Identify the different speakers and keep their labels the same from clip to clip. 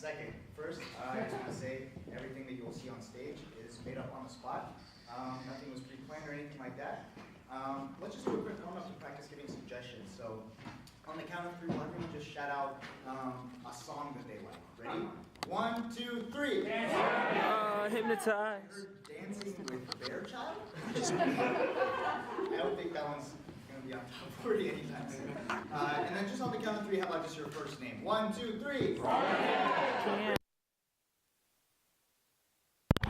Speaker 1: second. First, I just want to say everything that you will see on stage is made up on the spot. Nothing was pre-planned or anything like that. Let's just do a quick warm-up to practice giving suggestions. So, on the count of three, one everyone just shout out a song that they like. Ready? 1, 2, 3.
Speaker 2: Hypnotized.
Speaker 1: Dancing with Bearchild? I don't think that one's going to be on top 40 anytime soon. And then just on the count of three, how about just your first name? 1, 2, 3.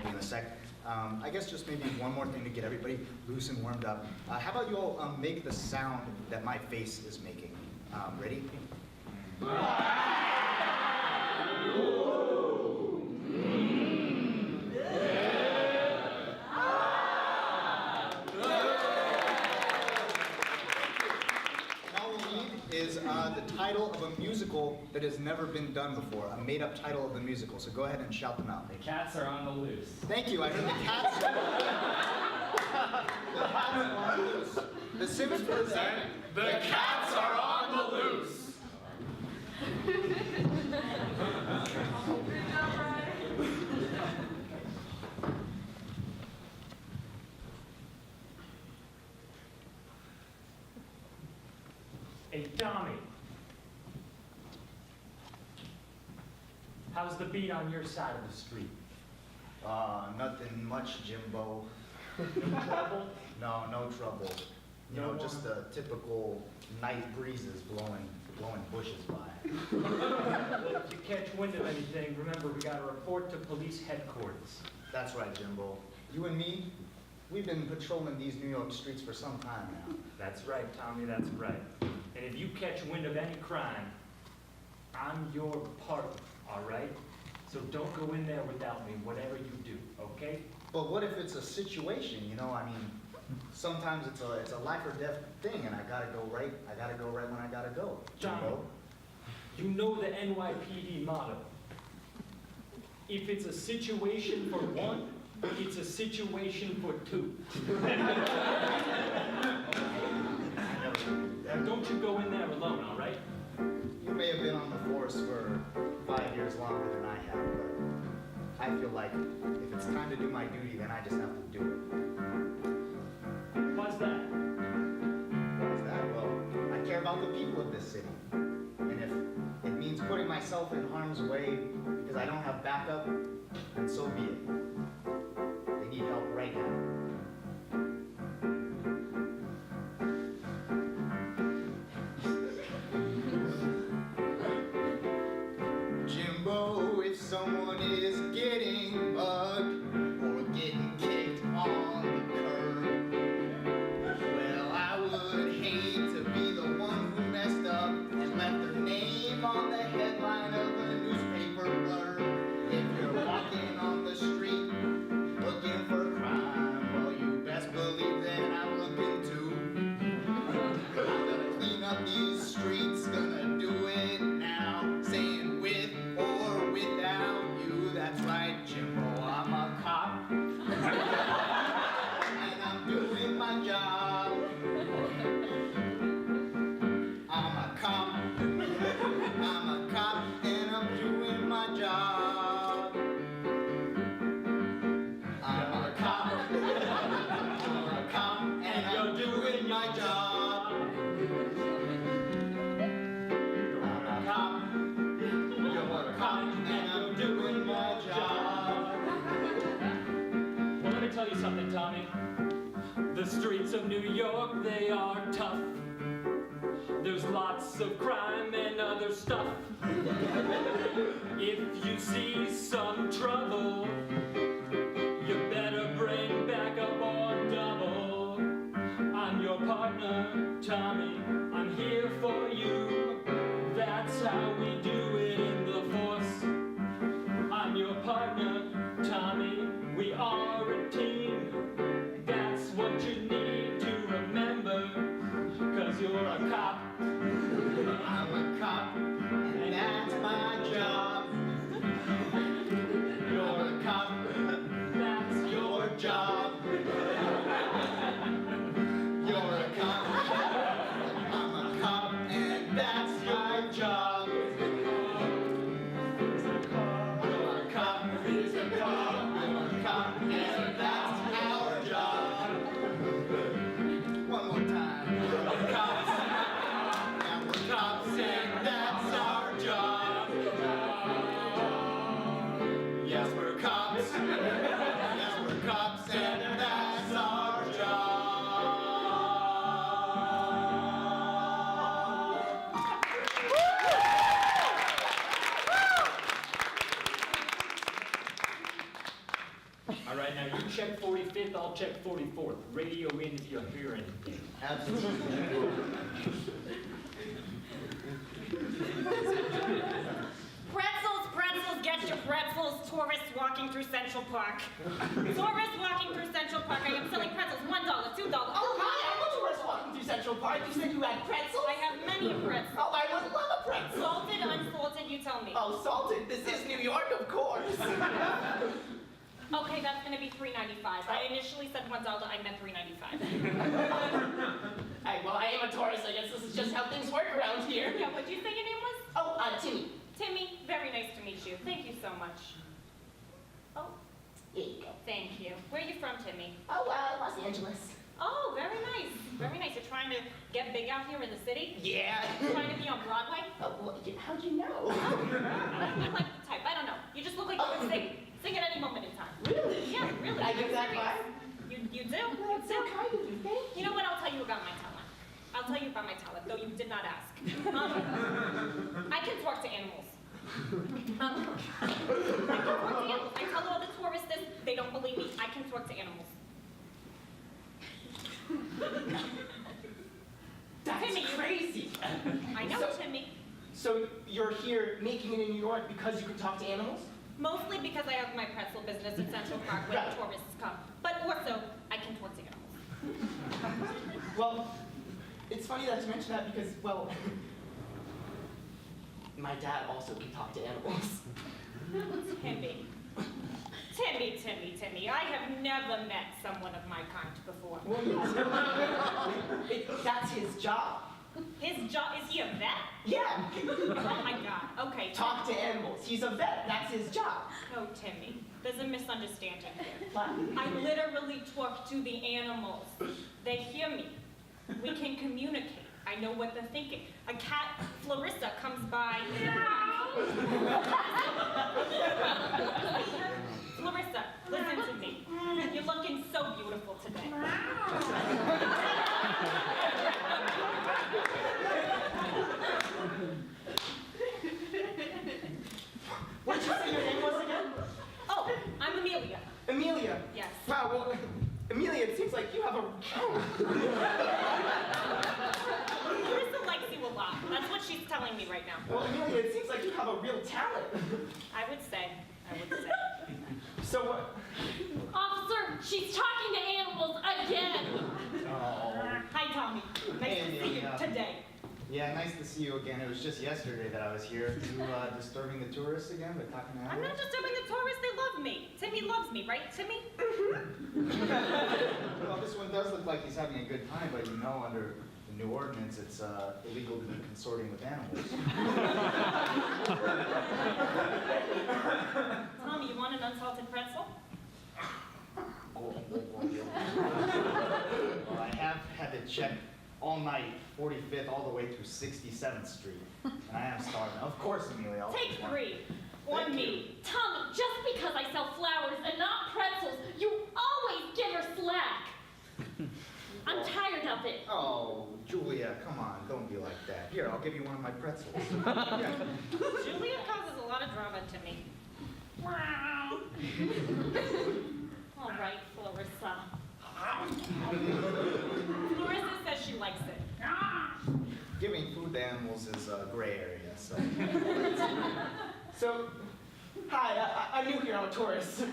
Speaker 1: In a sec. I guess just maybe one more thing to get everybody loose and warmed up. How about you all make the sound that my face is making? Ready? Is the title of a musical that has never been done before, a made-up title of the musical. So go ahead and shout them out.
Speaker 3: The Cats Are on the Loose.
Speaker 1: Thank you. I heard the cats. The cats are on the loose. The Simpsons.
Speaker 3: The Cats Are on the Loose. Hey, Tommy. How's the beat on your side of the street?
Speaker 1: Nothing much, Jimbo.
Speaker 3: No trouble?
Speaker 1: No, no trouble. You know, just the typical night breezes blowing bushes by.
Speaker 3: Well, if you catch wind of anything, remember we got to report to police headquarters.
Speaker 1: That's right, Jimbo. You and me, we've been patrolling these New York streets for some time now.
Speaker 3: That's right, Tommy, that's right. And if you catch wind of any crime, I'm your partner, all right? So don't go in there without me, whatever you do, okay?
Speaker 1: But what if it's a situation, you know? I mean, sometimes it's a life or death thing, and I gotta go right when I gotta go.
Speaker 3: Johnny,
Speaker 1: Jimbo.
Speaker 3: you know the NYPD motto. If it's a situation for one, it's a situation for two. Don't you go in there alone, all right?
Speaker 1: You may have been on the force for 5 years longer than I have, but I feel like if it's time to do my duty, then I just have to do it.
Speaker 3: Why's that?
Speaker 1: What's that? Well, I care about the people of this city. And if it means putting myself in harm's way because I don't have backup, then so be it. They need help right now. Jimbo, if someone is getting mugged or getting kicked on the curb, well, I would hate to be the one who messed up and left their name on the headline of a newspaper blurb. If you're walking on the street looking for crime, well, you best believe that I'm looking too. I'm gonna clean up these streets, gonna do it now, saying with or without you. That's right, Jimbo, I'm a cop. And I'm doing my job. I'm a cop. I'm a cop and I'm doing my job. I'm a cop. I'm a cop and I'm doing my job. I'm a cop. You're a cop and I'm doing my job.
Speaker 3: Well, let me tell you something, Tommy. The streets of New York, they are tough. There's lots of crime and other stuff. If you see some trouble, you better bring backup on double. I'm your partner, Tommy. I'm here for you. That's how we do it in the force. I'm your partner, Tommy. We are a team. That's what you need to remember. 'Cause you're a cop.
Speaker 1: I'm a cop and that's my job.
Speaker 3: All right, now you check 45th, I'll check 44th. Radio in if you hear anything.
Speaker 1: Absolutely.
Speaker 2: Pretzels, pretzels, get your pretzels. Tourists walking through Central Park. Tourists walking through Central Park. I am selling pretzels. $1, $2.
Speaker 4: Oh, hi, I'm a tourist walking through Central Park. You said you had pretzels?
Speaker 2: I have many pretzels.
Speaker 4: Oh, I would love a pretzel.
Speaker 2: Salted, unsalted, you tell me.
Speaker 4: Oh, salted. This is New York, of course.
Speaker 2: Okay, that's gonna be $3.95. I initially said $1, I meant $3.95.
Speaker 4: Hey, well, I am a tourist. I guess this is just how things work around here.
Speaker 2: Yeah, what'd you say your name was?
Speaker 4: Oh, Timmy.
Speaker 2: Timmy, very nice to meet you. Thank you so much. Oh,
Speaker 4: Here you go.
Speaker 2: thank you. Where are you from, Timmy?
Speaker 4: Oh, Los Angeles.
Speaker 2: Oh, very nice. Very nice. You're trying to get big out here in the city?
Speaker 4: Yeah.
Speaker 2: Trying to be on Broadway?
Speaker 4: Oh, well, how'd you know?
Speaker 2: You like the type. I don't know. You just look like you would sing at any moment in time.
Speaker 4: Really?
Speaker 2: Yeah, really.
Speaker 4: I get
Speaker 2: I'm
Speaker 4: that
Speaker 2: serious.
Speaker 4: vibe?
Speaker 2: You do?
Speaker 4: Well, that's so kind of you. Thank you.
Speaker 2: You know what? I'll tell you about my talent. I'll tell you about my talent, though you did not ask. I can talk to animals. I can talk to animals. I tell all the tourists this. They don't believe me. I can talk to animals.
Speaker 4: That's
Speaker 2: Timmy,
Speaker 4: crazy.
Speaker 2: I know,
Speaker 4: So-
Speaker 2: Timmy.
Speaker 4: So you're here making it in New York because you can talk to animals?
Speaker 2: Mostly because I have my pretzel business in Central Park when
Speaker 4: Right.
Speaker 2: tourists come. But also, I can talk to animals.
Speaker 4: Well, it's funny that you mention that because, well, my dad also can talk to animals.
Speaker 2: Timmy. Timmy. I have never met someone of my kind before.
Speaker 4: Well, that's his job.
Speaker 2: His job, is he a vet?
Speaker 4: Yeah.
Speaker 2: Oh my God, okay.
Speaker 4: Talk to animals. He's a vet. That's his job.
Speaker 2: No, Timmy, there's a misunderstanding here.
Speaker 4: What?
Speaker 2: I literally talk to the animals. They hear me. We can communicate. I know what they're thinking. A cat, Clarissa, comes by. Clarissa, listen to me. You're looking so beautiful today.
Speaker 4: What did you say your name was again?
Speaker 2: Oh, I'm Amelia.
Speaker 4: Amelia.
Speaker 2: Yes.
Speaker 4: Wow, well, Amelia, it seems like you have a...
Speaker 2: Clarissa likes you a lot. That's what she's telling me right now.
Speaker 4: Well, Amelia, it seems like you have a real talent.
Speaker 2: I would say.
Speaker 4: So what?
Speaker 5: Officer, she's talking to animals again.
Speaker 1: Oh.
Speaker 2: Hi, Tommy. Nice
Speaker 1: Hey,
Speaker 2: to see you
Speaker 1: Amelia.
Speaker 2: today.
Speaker 1: Yeah, nice to see you again. It was just yesterday that I was here. You disturbing the tourists again by talking to
Speaker 2: I'm
Speaker 1: animals?
Speaker 2: not disturbing the tourists. They love me. Timmy loves me, right, Timmy?
Speaker 1: Well, this one does look like he's having a good time, but you know, under the new ordinance, it's illegal to be consorting with animals.
Speaker 2: Tommy, you want an unsalted pretzel?
Speaker 1: Well, I have had to check all night, 45th all the way through 67th Street, and I am starving. Of course, Amelia. I'll
Speaker 2: Take
Speaker 1: take one.
Speaker 2: 3 on
Speaker 1: Thank
Speaker 2: me.
Speaker 5: Tommy, just because I sell flowers and not pretzels, you always give her slack. I'm tired of it.
Speaker 1: Oh, Julia, come on, don't be like that. Here, I'll give you one of my pretzels. Yeah.
Speaker 2: Julia causes a lot of drama to me. All right, Clarissa. Clarissa says she likes it.
Speaker 1: Giving food to animals is a gray area, so.
Speaker 4: So, hi, I'm new here. I'm a tourist.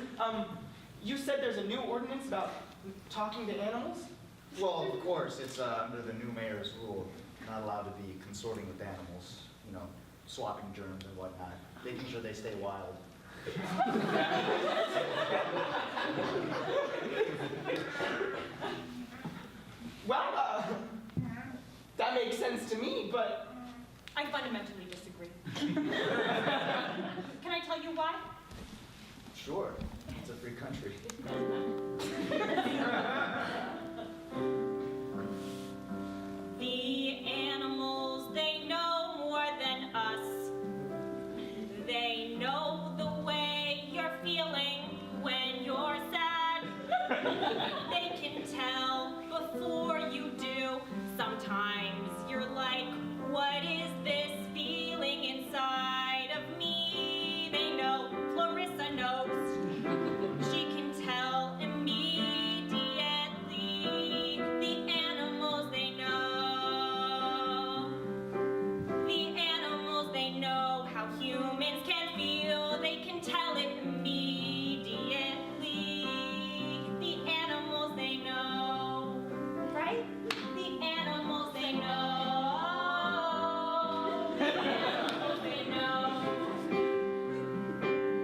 Speaker 4: You said there's a new ordinance about talking to animals?
Speaker 1: Well, of course, it's under the new mayor's rule. Not allowed to be consorting with animals, you know, swapping germs and whatnot, making sure they stay wild.
Speaker 4: Well, that makes sense to me, but
Speaker 2: I fundamentally disagree. Can I tell you why?
Speaker 1: Sure, it's a free country.
Speaker 2: The animals, they know more than us. They know the way you're feeling when you're sad. They can tell before you do. Sometimes you're like, what is this feeling inside of me? They know, Clarissa knows. She can tell. can tell it immediately. The animals, they know, right? The animals, they know. The animals, they know.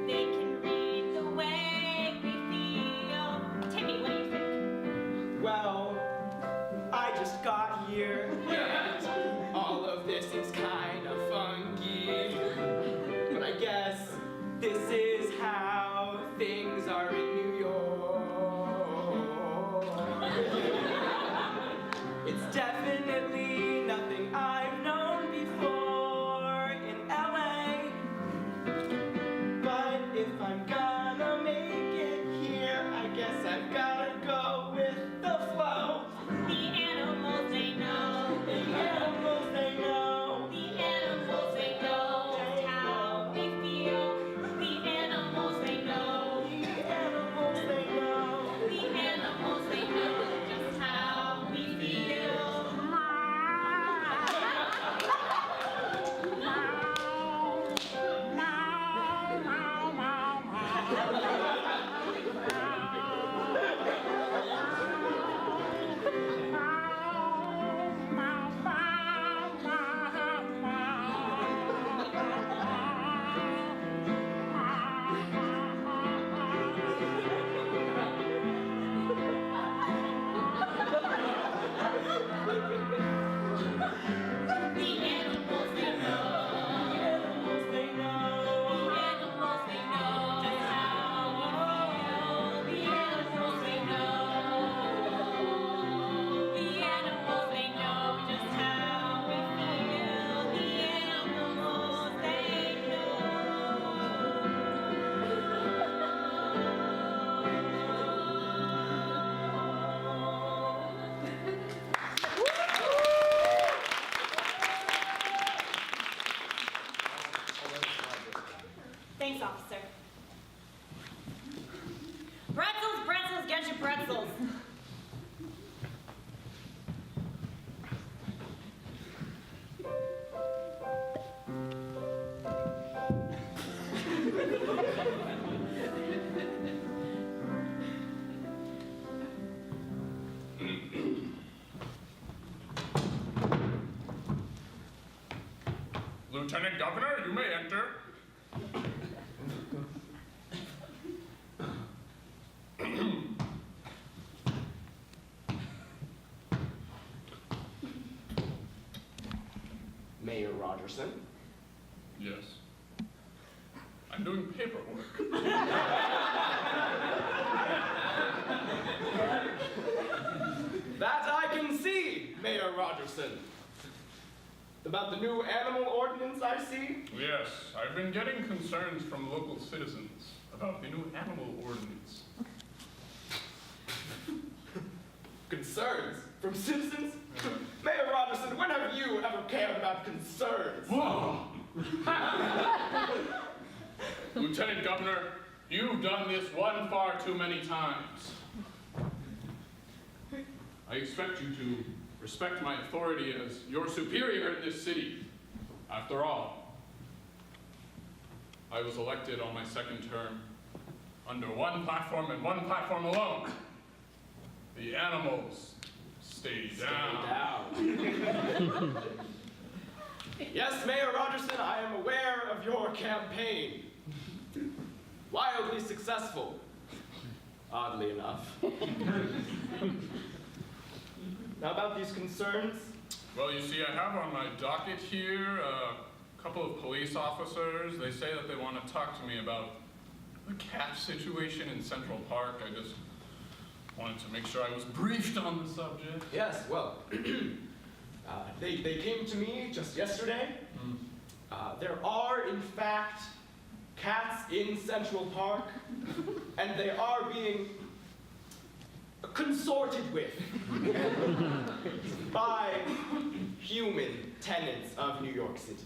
Speaker 2: They can read the way we feel. Timmy, what do you think?
Speaker 4: Well, I just got here, and all of this is kind of funky. But I guess this is how things are in New York. It's definitely nothing I've known before in LA. But if I'm gonna make it here, I guess I've gotta go with the flow.
Speaker 2: The animals, they know.
Speaker 4: The animals, they know.
Speaker 2: The animals, they know just how we feel. The animals, they know.
Speaker 4: The animals, they know.
Speaker 2: The animals, they know just how we feel. The animals, they know.
Speaker 4: The animals, they know.
Speaker 2: The animals, they know just how we feel. The animals, they know. The animals, they know just how we feel. The animals, they Thanks, officer. Pretzels, pretzels, get your pretzels.
Speaker 6: Lieutenant Governor, you may enter.
Speaker 4: Mayor Rogerson.
Speaker 6: Yes. I'm doing paperwork.
Speaker 4: That I can see, Mayor Rogerson. About the new animal ordinance I see?
Speaker 6: Yes, I've been getting concerns from local citizens about the new animal ordinance.
Speaker 4: Concerns from citizens? Mayor Rogerson, when have you ever cared about concerns?
Speaker 6: Whoa! Lieutenant Governor, you've done this one far too many times. I expect you to respect my authority as your superior in this city. After all, I was elected on my second term under one platform and one platform alone. The animals stay down.
Speaker 4: Yes, Mayor Rogerson, I am aware of your campaign. Wildly successful, oddly enough. Now about these concerns,
Speaker 6: Well, you see, I have on my docket here a couple of police officers. They say that they want to talk to me about the cat situation in Central Park. I just wanted to make sure I was briefed on the subject.
Speaker 4: yes, well, they came to me just yesterday. There are, in fact, cats in Central Park, and they are being consorted with by human tenants of New York City.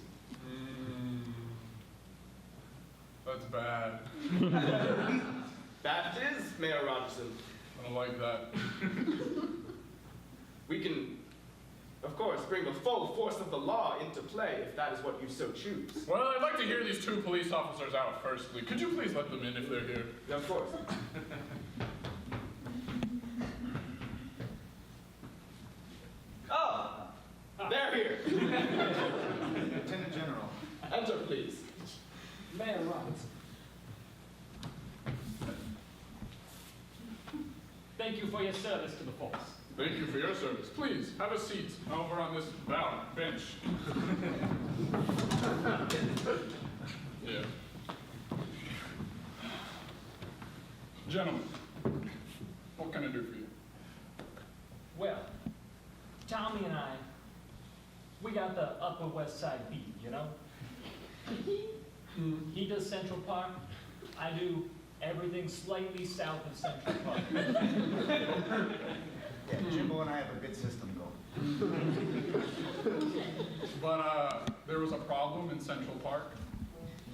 Speaker 6: That's bad.
Speaker 4: That it is, Mayor Rogerson.
Speaker 6: I don't like that.
Speaker 4: We can of course, bring the full force of the law into play if that is what you so choose.
Speaker 6: Well, I'd like to hear these 2 police officers out firstly. Could you please let them in if they're here?
Speaker 4: Yeah, of course. Oh, they're here.
Speaker 1: Lieutenant General.
Speaker 4: Enter, please.
Speaker 3: Mayor Robinson. Thank you for your service to the force.
Speaker 6: Thank you for your service. Please, have a seat over on this bench. Yeah. Gentlemen, what can I do for you?
Speaker 3: Well, Tommy and I, we got the Upper West Side beat, you know? He does Central Park, I do everything slightly south of Central Park.
Speaker 1: Yeah, Jimbo and I have a good system going.
Speaker 6: But, there was a problem in Central Park.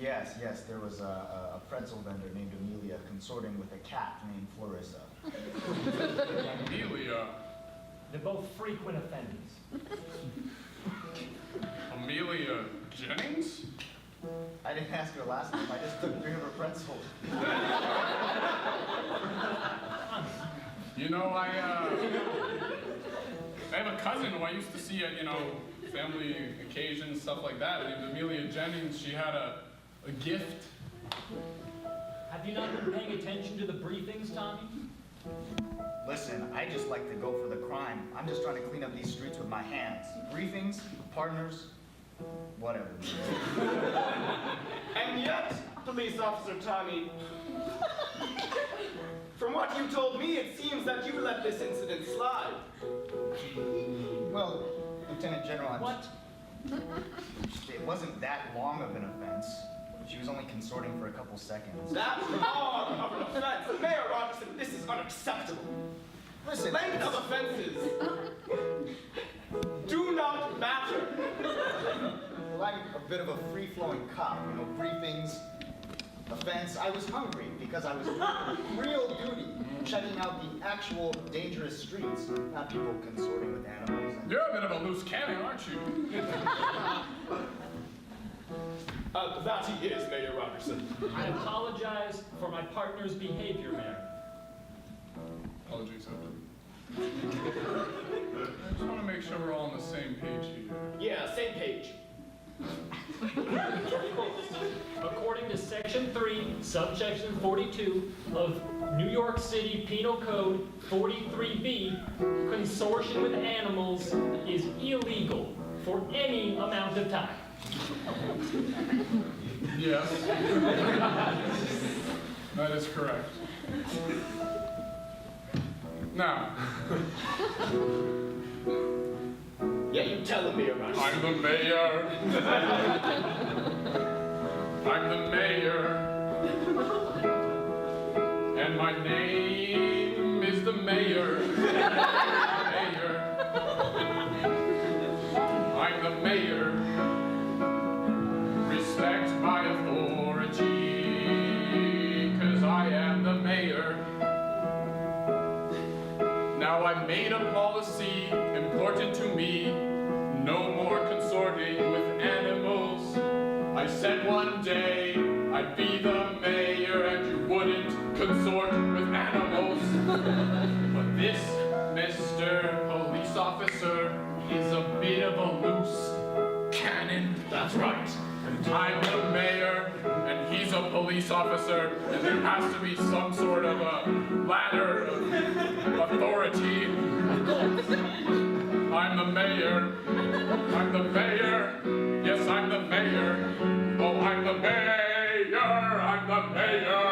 Speaker 1: Yes, there was a pretzel vendor named Amelia consorting with a cat named Clarissa.
Speaker 6: Amelia.
Speaker 3: They're both frequent offenders.
Speaker 6: Amelia Jennings?
Speaker 1: I didn't ask her last name, I just took 3 of her pretzels.
Speaker 6: You know, I have a cousin who I used to see at, family occasions, stuff like that. Her name's Amelia Jennings. She had a gift.
Speaker 3: Have you not been paying attention to the briefings, Tommy?
Speaker 1: Listen, I just like to go for the crime. I'm just trying to clean up these streets with my hands. Briefings, partners, whatever.
Speaker 4: And yet, Police Officer Tommy, from what you told me, it seems that you let this incident slide.
Speaker 1: Well, Lieutenant General,
Speaker 3: What?
Speaker 1: it wasn't that long of an offense. She was only consorting for a couple seconds.
Speaker 4: That's long of an offense. Mayor Robertson, this is unacceptable.
Speaker 1: Listen,
Speaker 4: Length of offenses do not matter.
Speaker 1: well, I'm a bit of a free-flowing cop, briefings, offense. I was hungry because I was real duty, checking out the actual dangerous streets, not people consorting with animals.
Speaker 6: You're a bit of a loose cannon, aren't you?
Speaker 4: That he is, Mayor Robertson.
Speaker 3: I apologize for my partner's behavior, Mayor.
Speaker 6: Apologies, Edward. I just want to make sure we're all on the same page here.
Speaker 4: Yeah, same page.
Speaker 3: According to Section 3, Subsection 42 of New York City Penal Code 43B, consortium with animals is illegal for any amount of time.
Speaker 6: Yes. That is correct. Now,
Speaker 4: Yeah, you tell him, Mayor Robertson.
Speaker 6: I'm the mayor. I'm the mayor. And my name is the mayor. Mayor. I'm the mayor. Respect my authority, 'cause I am the mayor. Now I made a policy important to me, no more consorting with animals. I said one day I'd be the mayor and you wouldn't consort with animals. But this Mr. Police Officer is a bit of a loose cannon. That's right. I'm the mayor, and he's a police officer, and there has to be some sort of a ladder of authority. I'm the mayor. I'm the mayor. Yes, I'm the mayor. Oh, I'm the mayor. I'm the mayor.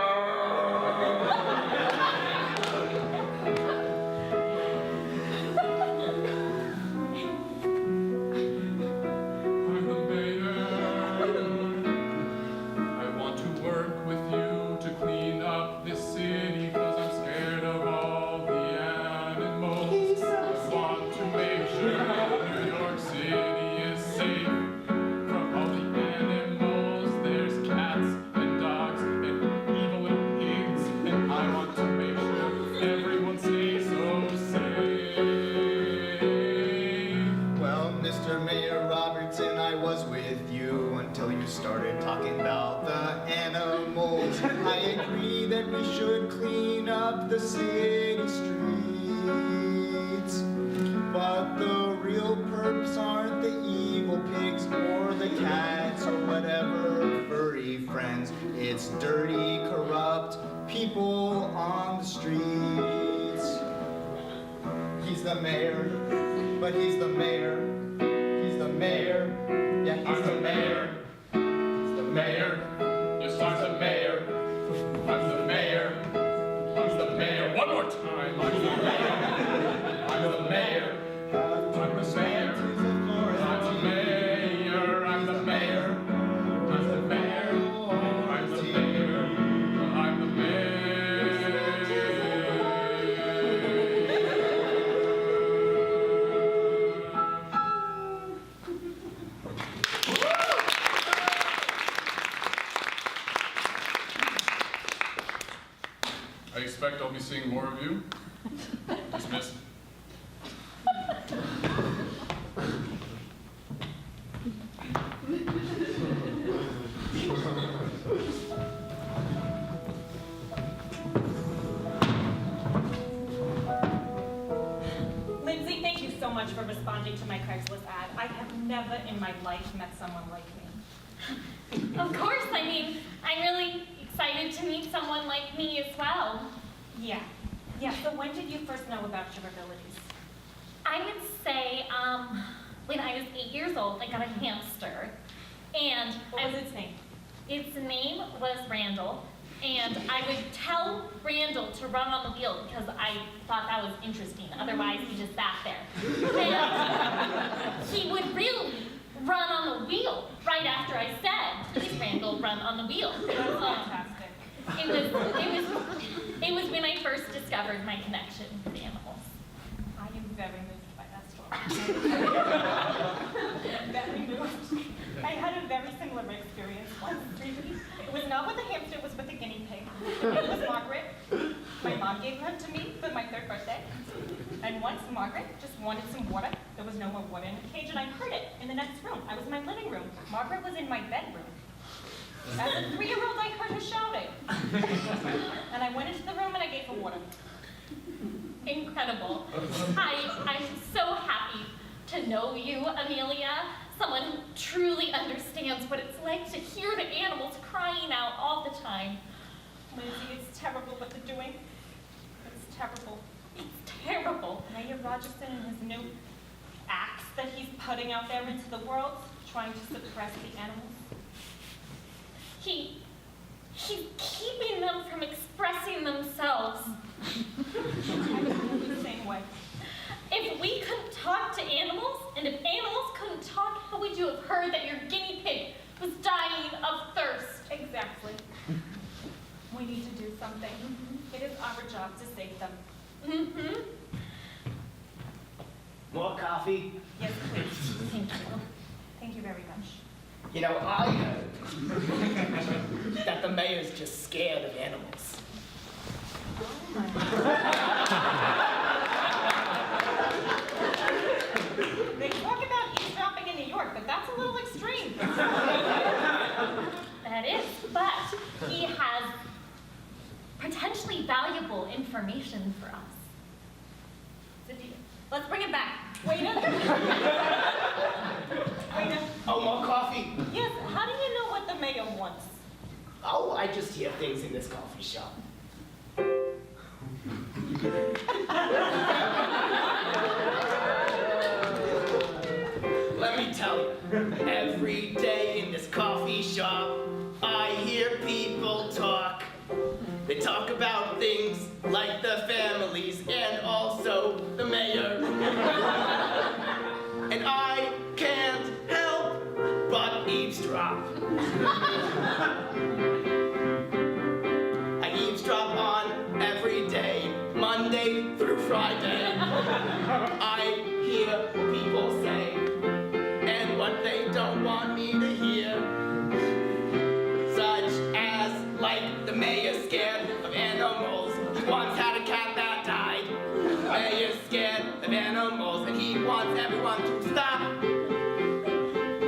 Speaker 6: Evil
Speaker 1: I agree that we should clean up the city streets. But the real perps aren't the evil pigs or the cats or whatever furry friends. It's dirty, corrupt people on the streets. He's the mayor, but he's the mayor. He's the mayor. Yeah, he's the mayor. He's the mayor.
Speaker 6: Yes, I'm the mayor. I'm the mayor. I'm the mayor. One more time. I'm the mayor. I'm the mayor. I'm the mayor. I'm the mayor. I'm the mayor. I'm the mayor. I'm the mayor. I'm the mayor. I expect I'll be seeing more of you. Dismissed.
Speaker 2: Lindsay, thank you so much for responding to my Craigslist ad. I have never in my life met someone like me.
Speaker 5: Of course, I mean, I'm really excited to meet someone like me as well.
Speaker 2: Yeah. Yeah, so when did you first know about your abilities?
Speaker 5: I would say, when I was 8 years old, I got a hamster. And
Speaker 2: What was its name?
Speaker 5: its name was Randall. And I would tell Randall to run on the wheel because I thought that was interesting. Otherwise, he just sat there. And he would really run on the wheel right after I said, please, Randall, run on the wheel.
Speaker 2: That's fantastic.
Speaker 5: It was when I first discovered my connection with animals.
Speaker 2: I am very moved by that story. Very moved. I had a very similar experience once. It was not with a hamster, it was with a guinea pig. It was Margaret. My mom gave her to me for my 3rd birthday. And once Margaret just wanted some water. There was no more water in the cage, and I heard it in the next room. I was in my living room. Margaret was in my bedroom. As a 3-year-old, I heard her shouting. And I went into the room and I gave her water.
Speaker 5: Incredible. I'm so happy to know you, Amelia. Someone who truly understands what it's like to hear the animals crying out all the time.
Speaker 2: Lindsay, it's terrible what they're doing. It's terrible.
Speaker 5: It's terrible.
Speaker 2: Mayor Rogerson and his new acts that he's putting out there into the world, trying to suppress the animals.
Speaker 5: He's keeping them from expressing themselves.
Speaker 2: I was the same way.
Speaker 5: If we couldn't talk to animals, and if animals couldn't talk, how would you have heard that your guinea pig was dying of thirst?
Speaker 2: Exactly. We need to do something. It is our job to save them.
Speaker 5: Mm-hmm.
Speaker 4: More coffee?
Speaker 2: Yes, please.
Speaker 5: Thank you.
Speaker 2: Thank you very much.
Speaker 4: You know, I heard that the mayor's just scared of animals.
Speaker 2: They talk about eavesdropping in New York, but that's a little extreme.
Speaker 5: That is, but he has potentially valuable information for us.
Speaker 2: Let's bring it back. Waiter. Waiter.
Speaker 4: Oh, more coffee?
Speaker 2: Yes, how do you know what the mayor wants?
Speaker 4: Oh, I just hear things in this coffee shop. Let me tell you, every day in this coffee shop, I hear people talk. They talk about things like the families and also the mayor. And I can't help but eavesdrop. I eavesdrop on every day, Monday through Friday. I hear what people say and what they don't want me to hear. Such as, like, the mayor's scared of animals. He once had a cat that died. The mayor's scared of animals and he wants everyone to stop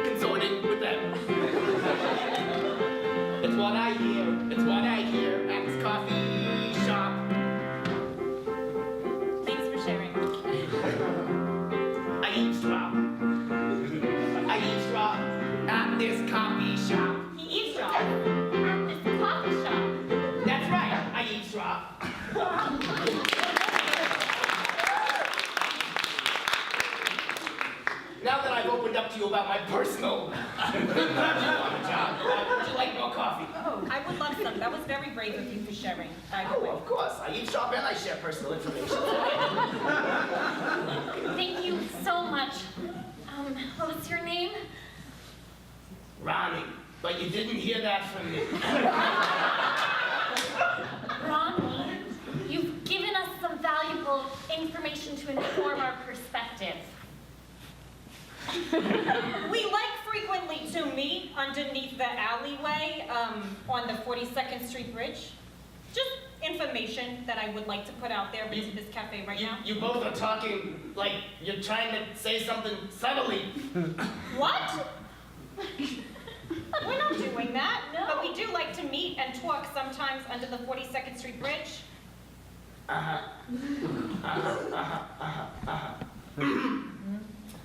Speaker 4: consorting with them. It's what I hear. It's what I hear. to you about my personal. John, would you like more coffee?
Speaker 2: Oh, I would love some. That was very brave of you for sharing, by the
Speaker 4: Oh,
Speaker 2: way.
Speaker 4: of course. I eavesdrop and I share personal information.
Speaker 5: Thank you so much. What was your name?
Speaker 4: Ronnie, but you didn't hear that from me.
Speaker 5: Ronnie, you've given us some valuable information to inform our perspective.
Speaker 2: We like frequently to meet underneath the alleyway on the 42nd Street Bridge. Just information that I would like to put out there into this cafe right now.
Speaker 4: You both are talking like you're trying to say something subtly.
Speaker 2: What? We're not doing that.
Speaker 5: No.
Speaker 2: But we do like to meet and talk sometimes under the 42nd Street Bridge.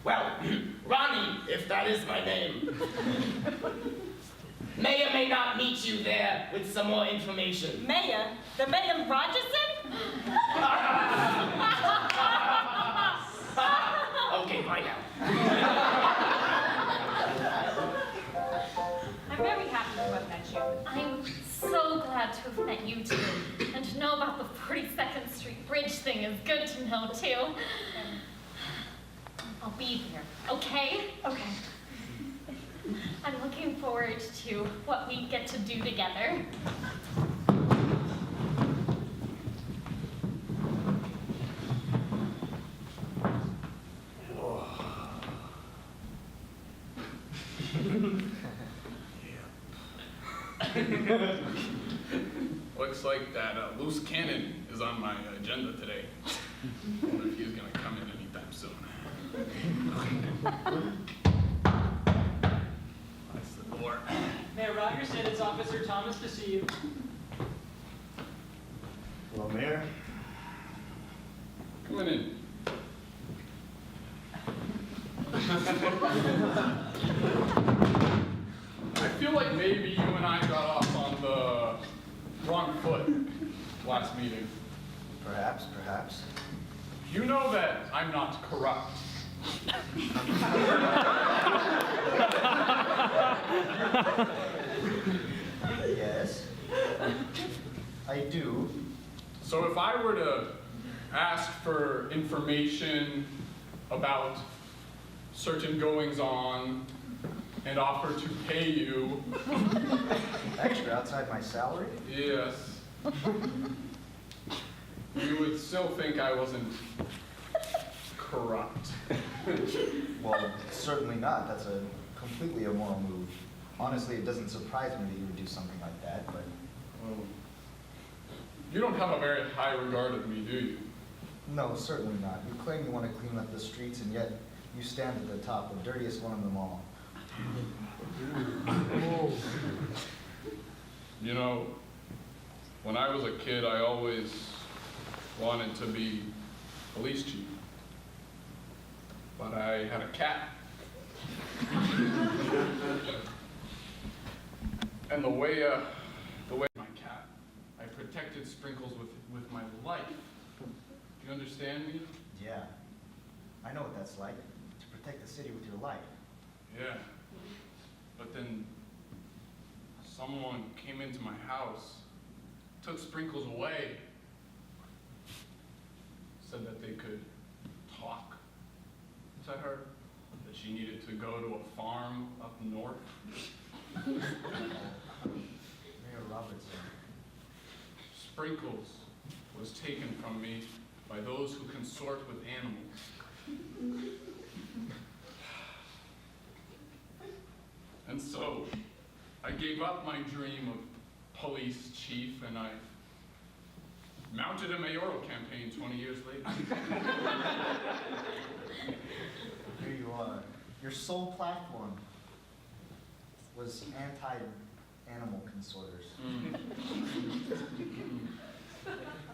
Speaker 4: Well, Ronnie, if that is my name, may or may not meet you there with some more information.
Speaker 2: Mayor? The Mayor Rogerson?
Speaker 4: Okay, bye now.
Speaker 2: I'm very happy to have met you.
Speaker 5: I'm so glad to have met you two. And to know about the 42nd Street Bridge thing is good to know too. I'll be there, okay?
Speaker 2: Okay.
Speaker 5: I'm looking forward to what we get to do together.
Speaker 6: Looks like that loose cannon is on my agenda today. I wonder if he's gonna come in anytime soon. That's the door.
Speaker 3: Mayor Rogers said it's Officer Thomas to see you.
Speaker 1: Hello, Mayor.
Speaker 6: Coming in. I feel like maybe you and I got off on the wrong foot last meeting.
Speaker 1: Perhaps, perhaps.
Speaker 6: You know that I'm not corrupt.
Speaker 1: Yes. I do.
Speaker 6: So if I were to ask for information about certain goings-on and offer to pay you,
Speaker 1: Extra outside my salary?
Speaker 6: yes, you would still think I wasn't corrupt.
Speaker 1: Well, certainly not. That's a completely immoral move. Honestly, it doesn't surprise me that you would do something like that, but
Speaker 6: Well, you don't have a very high regard of me, do you?
Speaker 1: no, certainly not. You claim you want to clean up the streets, and yet you stand at the top, the dirtiest one of them all.
Speaker 6: You know, when I was a kid, I always wanted to be police chief. But I had a cat. And the way my cat, I protected Sprinkles with my life. Do you understand me?
Speaker 1: Yeah. I know what that's like, to protect the city with your life.
Speaker 6: Yeah. But then someone came into my house, took Sprinkles away, said that they could talk to her, that she needed to go to a farm up north.
Speaker 1: Mayor Robertson.
Speaker 6: Sprinkles was taken from me by those who consort with animals. And so, I gave up my dream of police chief, and I mounted a mayoral campaign 20 years later.
Speaker 1: Here you are. Your sole platform was anti-animal consorters.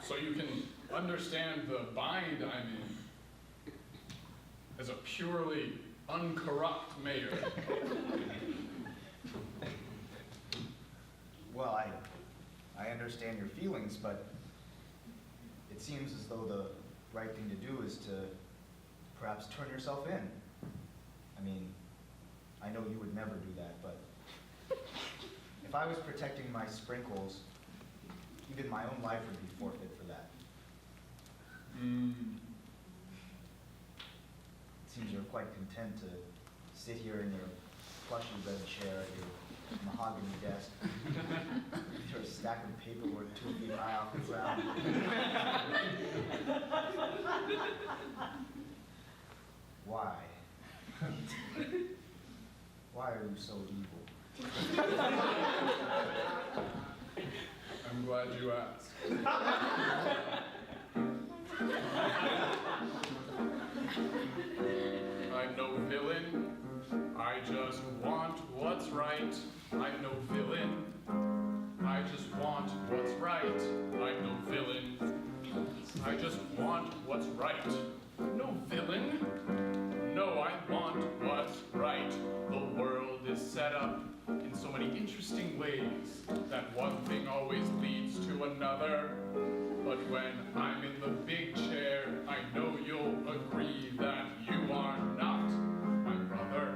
Speaker 6: So you can understand the bind I'm in as a purely uncorrupt mayor.
Speaker 1: Well, I understand your feelings, but it seems as though the right thing to do is to perhaps turn yourself in. I mean, I know you would never do that, but if I was protecting my sprinkles, even my own life would be forfeit for that. It seems you're quite content to sit here in your plushy red chair at your mahogany desk. You're a stack of paperwork 2 feet high off the ground. Why? Why are you so evil?
Speaker 6: I'm glad you asked. I'm no villain. I just want what's right. I'm no villain. I just want what's right. I'm no villain. I just want what's right. No villain. No, I want what's right. The world is set up in so many interesting ways that one thing always leads to another. But when I'm in the big chair, I know you'll agree that you are not my brother.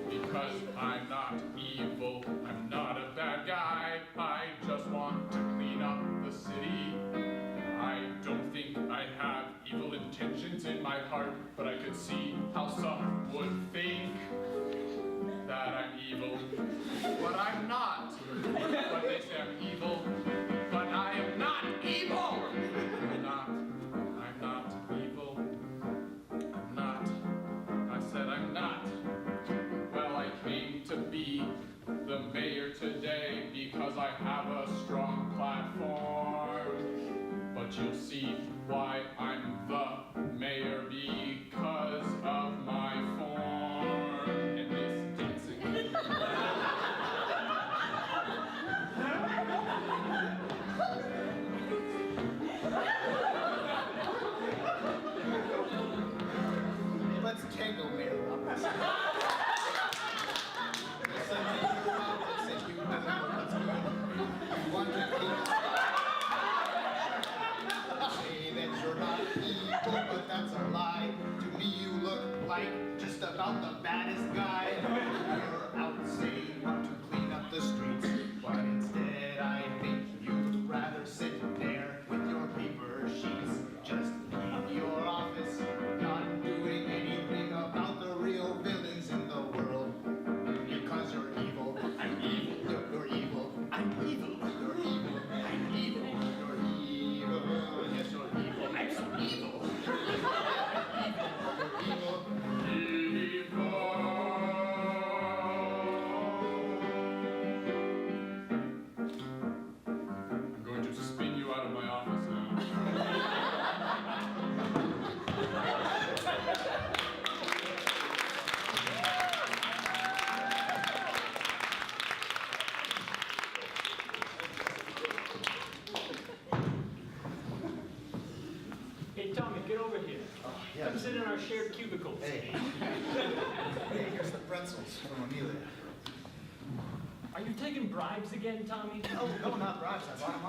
Speaker 6: Because I'm not evil, I'm not a bad guy. I just want to clean up the city. I don't think I have evil intentions in my heart, but I could see how some would think that I'm evil. But I'm not. But they say I'm evil, but I am not evil. I'm not evil. I'm not. I said I'm not. Well, I came to be the mayor today because I have a strong platform. But you'll see why I'm the mayor, because of my form and this dancing.
Speaker 1: Let's tango, Mayor Roberts. Say that you're not evil, but that's a lie. To me, you look like just about the baddest guy. You're out saying you want to clean up the streets, but instead I think you'd rather sit there with your paper sheets. Just leave your office, not doing anything about the real villains in the world. Because you're evil, I'm evil, you're evil, I'm evil, you're evil, I'm evil, you're evil, yes you're evil, I'm so evil, you're evil,
Speaker 6: I'm going to spin you out of my office now.
Speaker 3: Hey, Tommy, get over here.
Speaker 1: Oh,
Speaker 3: Come
Speaker 1: yeah.
Speaker 3: sit in our shared cubicles.
Speaker 1: Hey. Hey, here's the pretzels from Amelia.
Speaker 3: Are you taking bribes again, Tommy?
Speaker 1: No, not bribes. I bought them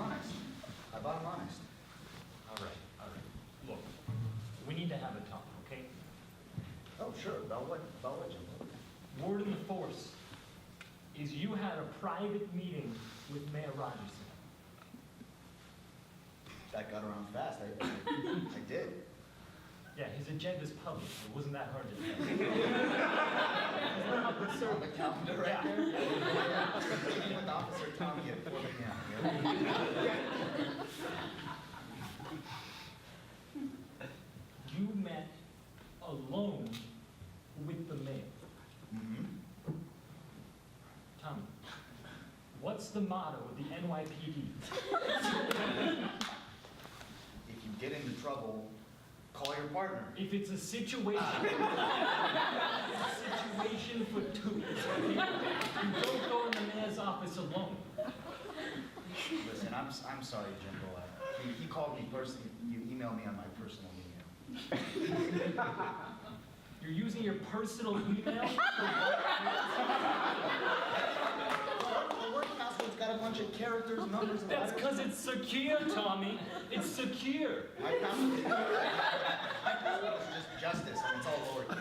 Speaker 1: honest.
Speaker 3: All right. Look, we need to have a talk, okay?
Speaker 1: Oh, sure. About what, Jimbo?
Speaker 3: Word in the force is you had a private meeting with Mayor Rogerson.
Speaker 1: That got around fast. I did.
Speaker 3: Yeah, his agenda's public. It wasn't that hard to tell.
Speaker 1: On the calendar right there. Meeting with Officer Tommy at 4 p.m.
Speaker 3: You met alone with the mayor.
Speaker 1: Mm-hmm.
Speaker 3: Tommy, what's the motto of the NYPD?
Speaker 1: If you get into trouble, call your partner.
Speaker 3: If it's a situation, situation for two, you don't go in the mayor's office alone.
Speaker 1: Listen, I'm sorry, Jimbo. He called me personally. You emailed me on my personal email.
Speaker 3: You're using your personal email?
Speaker 1: The work password's got a bunch of characters, numbers, and
Speaker 3: That's
Speaker 1: letters.
Speaker 3: because it's secure, Tommy. It's secure.
Speaker 1: My password is just justice, and it's all lowercase.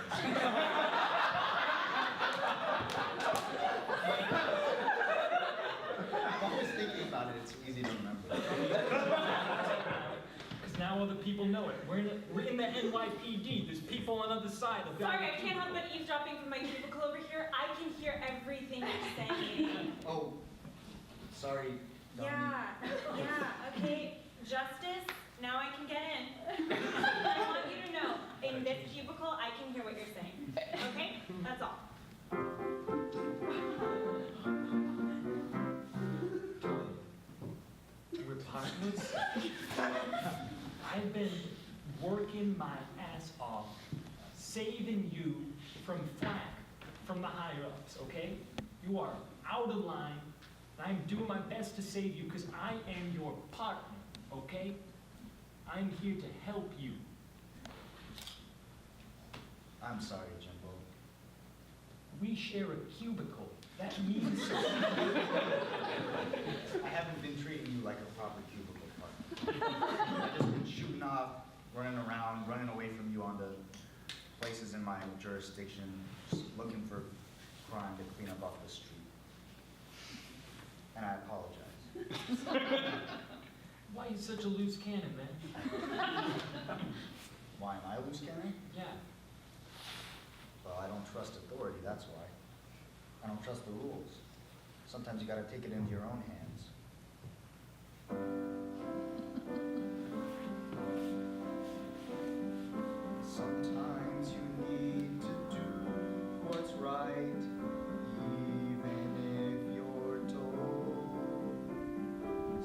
Speaker 3: how other people know it. We're in the NYPD. There's people on the other side of
Speaker 2: Sorry, I can't help but eavesdropping from my cubicle over here. I can hear everything you're saying.
Speaker 1: Oh, sorry.
Speaker 2: Yeah, okay. Justice, now I can get in. I want you to know, in this cubicle, I can hear what you're saying. Okay? That's all.
Speaker 3: We're partners. I've been working my ass off, saving you from flack from the higher-ups, okay? You are out of line, and I'm doing my best to save you because I am your partner, okay? I'm here to help you.
Speaker 1: I'm sorry, Jimbo.
Speaker 3: We share a cubicle. That means something.
Speaker 1: I haven't been treating you like a proper cubicle partner. I've just been shooting off, running around, running away from you onto places in my jurisdiction, just looking for crime to clean up off the street. And I apologize.
Speaker 3: Why are you such a loose cannon, man?
Speaker 1: Why am I a loose cannon?
Speaker 3: Yeah.
Speaker 1: Well, I don't trust authority, that's why. I don't trust the rules. Sometimes you gotta take it into your own hands. Sometimes you need to do what's right, even if you're told.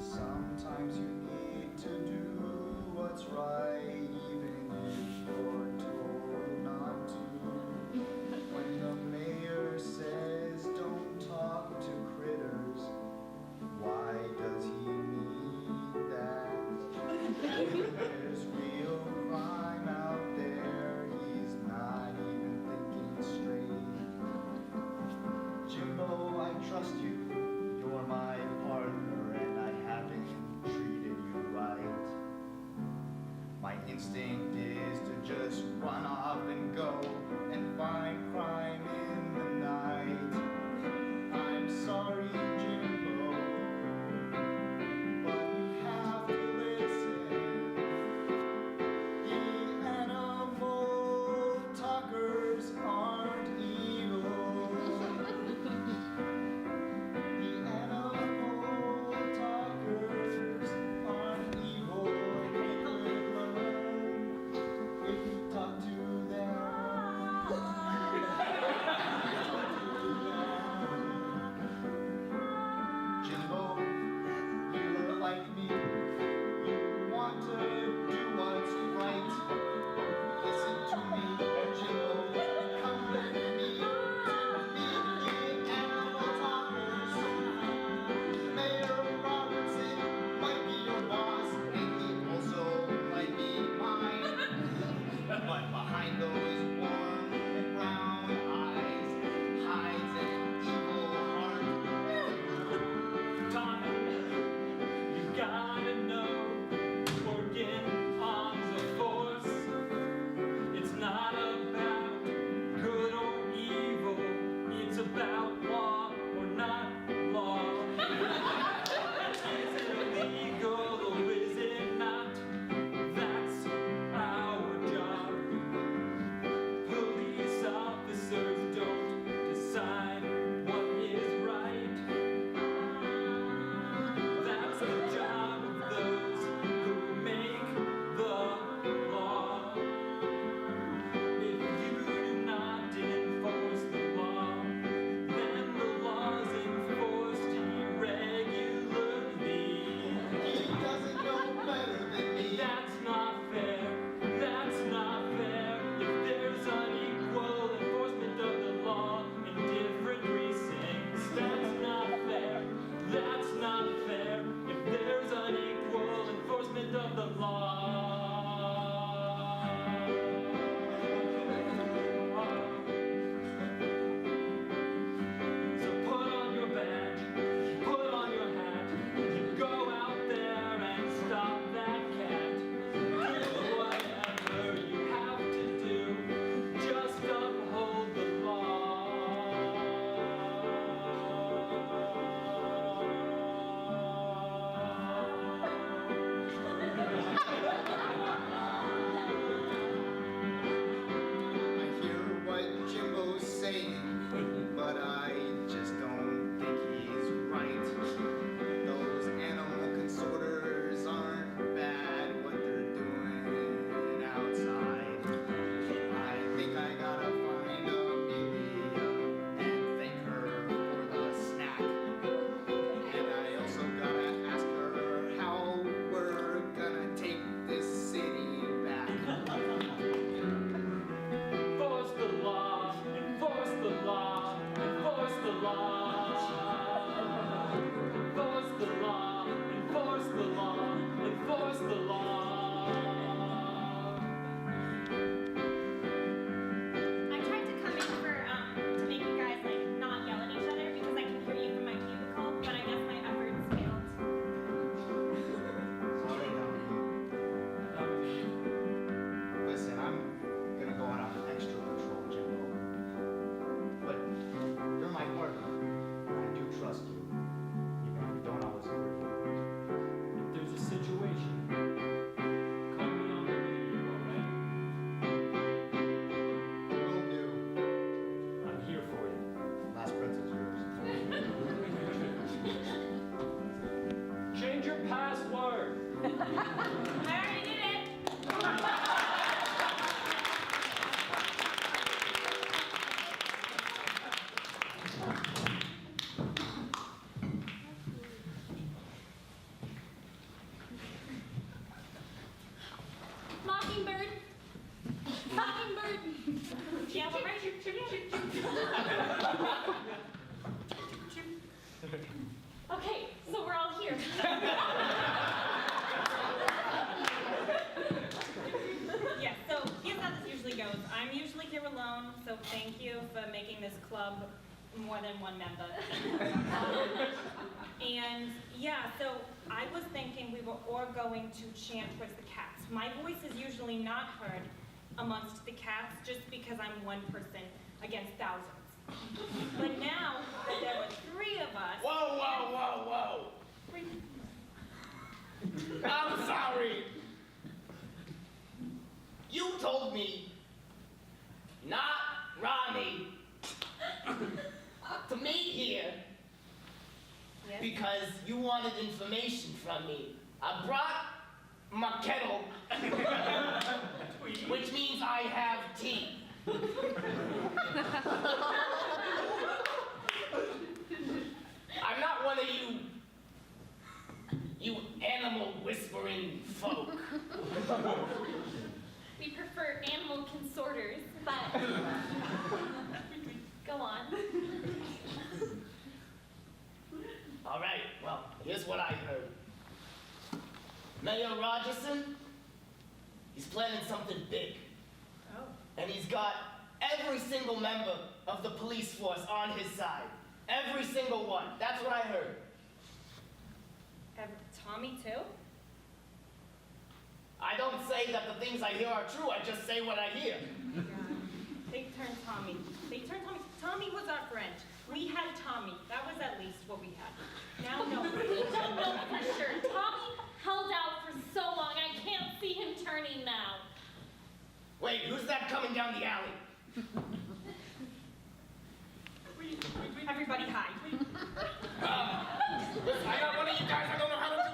Speaker 1: Sometimes you need to do what's right, even if you're told not to. When the mayor says don't talk to critters, why does he mean that? There's real crime out there, he's not even thinking straight. Jimbo, I trust you, you're my partner, and I haven't treated you right. My instinct is to just run off and go and find crime in the night. I'm sorry, Jimbo, but you have to listen. The animal talkers aren't evil. The animal talkers aren't evil. They could learn if you talk to
Speaker 2: Yeah, we're right.
Speaker 5: Okay, so we're all here.
Speaker 2: Yeah, so here's how this usually goes. I'm usually here alone, so thank you for making this club more than one member. And yeah, so I was thinking we were all going to chant towards the cats. My voice is usually not heard amongst the cats just because I'm one person against thousands. But now that there were 3 of us...
Speaker 1: Whoa, whoa, whoa, whoa! I'm sorry. You told me, not Ronnie, to meet here
Speaker 2: Yes?
Speaker 1: because you wanted information from me. I brought my kettle, which means I have tea. I'm not one of you animal whispering folk.
Speaker 5: We prefer animal consorters, but go on.
Speaker 1: All right, well, here's what I heard. Mayor Rogerson, he's planning something big.
Speaker 2: Oh.
Speaker 1: And he's got every single member of the police force on his side. Every single one. That's what I heard.
Speaker 2: Tommy, too?
Speaker 1: I don't say that the things I hear are true, I just say what I hear.
Speaker 2: They turned Tommy. Tommy was our friend. We had Tommy. That was at least what we had. Now, no.
Speaker 5: We don't know for sure. Tommy held out for so long, I can't see him turning now.
Speaker 1: Wait, who's that coming down the alley?
Speaker 2: Everybody hide.
Speaker 1: Listen, I got one of you guys, I don't know how to do.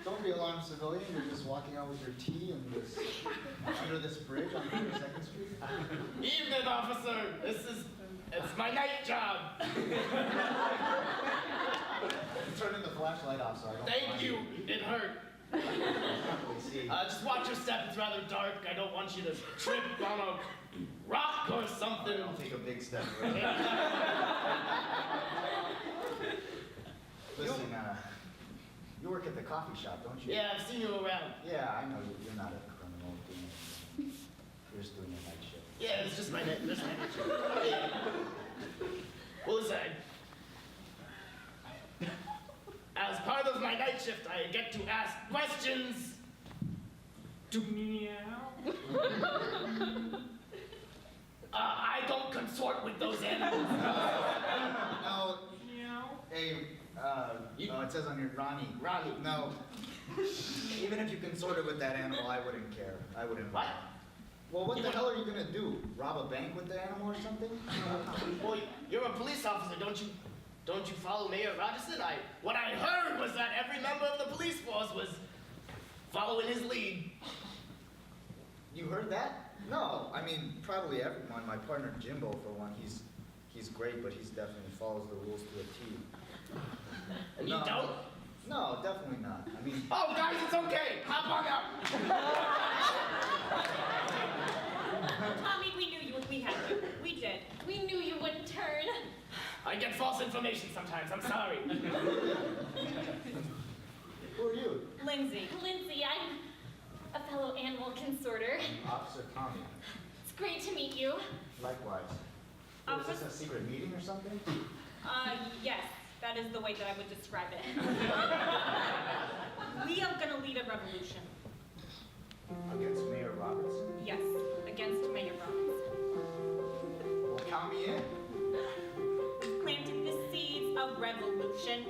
Speaker 7: Don't be alarmed, civilian. You're just walking out with your tea and this under this bridge on 32nd Street.
Speaker 1: Evening, officer. It's my night job.
Speaker 7: Turning the flashlight off so I don't.
Speaker 1: Thank
Speaker 7: find
Speaker 1: you. It hurt.
Speaker 7: I can't really see.
Speaker 1: Just watch your step. It's rather dark. I don't want you to trip on a rock or something.
Speaker 7: I'll take a big step. Listen, you work at the coffee shop, don't you?
Speaker 1: Yeah, I've seen you around.
Speaker 7: Yeah, I know you're not a criminal doing anything. You're just doing your night shift.
Speaker 1: Yeah, it's just my night. This night. Yeah. Well, listen. As part of my night shift, I get to ask questions.
Speaker 3: To meow.
Speaker 1: I don't consort with those animals.
Speaker 7: No,
Speaker 3: Meow.
Speaker 7: hey, it says on your Ronnie.
Speaker 1: Ronnie.
Speaker 7: No. Even if you consorted with that animal, I wouldn't care. I wouldn't.
Speaker 1: What?
Speaker 7: Well, what the hell are you gonna do? Rob a bank with the animal or something?
Speaker 1: Well, you're a police officer, don't you? Don't you follow Mayor Rogerson? What I heard was that every member of the police force was following his lead.
Speaker 7: You heard that? No, I mean, probably everyone. My partner Jimbo, for one, he's great, but he's definitely follows the rules to a T.
Speaker 1: And you don't?
Speaker 7: No, definitely not. I mean,
Speaker 1: Oh, guys, it's okay. Hop on out.
Speaker 2: Tommy, we knew you. We had you. We did.
Speaker 5: We knew you wouldn't turn.
Speaker 1: I get false information sometimes. I'm sorry.
Speaker 7: who are you?
Speaker 2: Lindsay.
Speaker 5: Lindsay, I'm a fellow animal consorter.
Speaker 7: Officer Tommy.
Speaker 5: It's great to meet you.
Speaker 7: Likewise. Is this a secret meeting or something?
Speaker 2: Yes. That is the way that I would describe it. We are gonna lead a revolution.
Speaker 7: Against Mayor Robertson?
Speaker 2: Yes, against Mayor Robertson.
Speaker 7: Well, count me in.
Speaker 2: We've planted the seeds of revolution.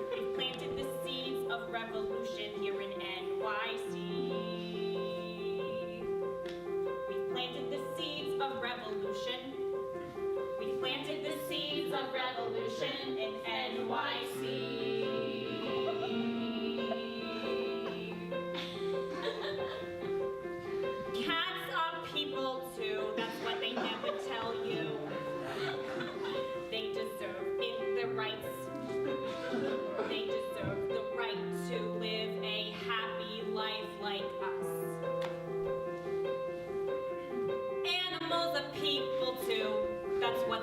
Speaker 2: We've planted the seeds of revolution here in NYC. We've planted the seeds of revolution. We've planted the seeds of revolution in NYC. Cats are people too, that's what they never tell you. They deserve their rights. They deserve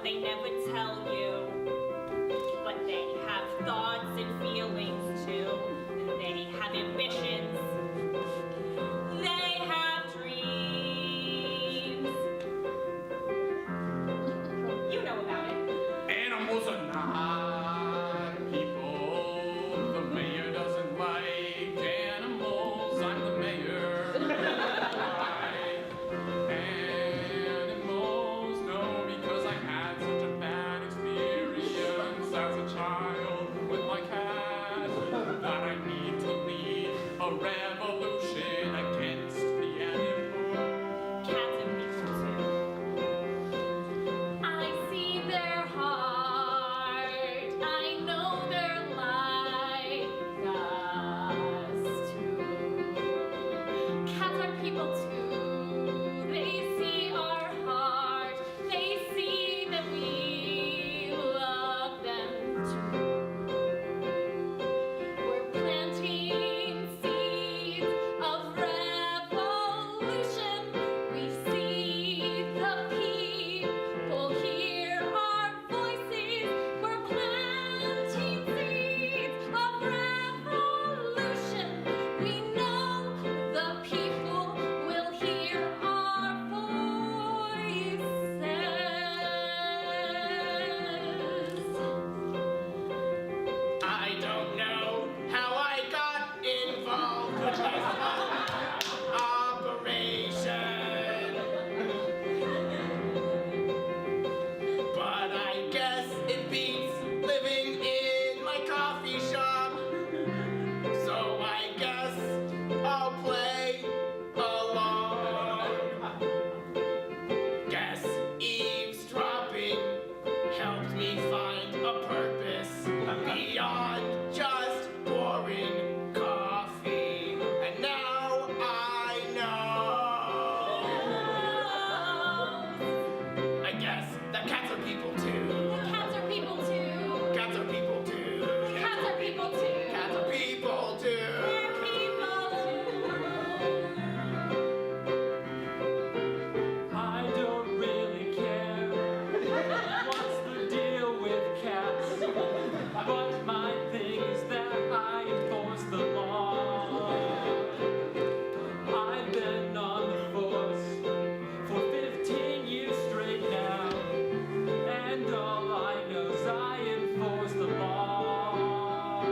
Speaker 2: what they never tell you. But they have thoughts and feelings too. They have ambitions. They have dreams. You know about it.
Speaker 6: Animals are not people. The mayor doesn't like animals. I'm the mayor. Why? Animals, no, because I had such a bad experience as a child with my cat that I need to lead a revolution against the animals.
Speaker 2: Cats and people too.
Speaker 5: I see their heart. I know they're like us too. Cats are people too. They see our heart. They see that we love them too. We're planting seeds of revolution. We see the people hear our voices. We're planting seeds of revolution. We know the people will hear our voices.
Speaker 4: I don't know how I got involved with this operation, but I guess it beats living in my coffee shop. So I guess I'll play along. Guess eavesdropping helped me find a purpose beyond just pouring coffee. And now I know. I guess that cats are people too.
Speaker 5: Cats are people too.
Speaker 4: Cats are people too.
Speaker 5: Cats are people too.
Speaker 4: Cats are people too.
Speaker 5: They're people
Speaker 3: I don't really care what's the deal with cats, but my thing is that I enforce the law. I've been on the force for 15 years straight now, and all I know is I enforce the law.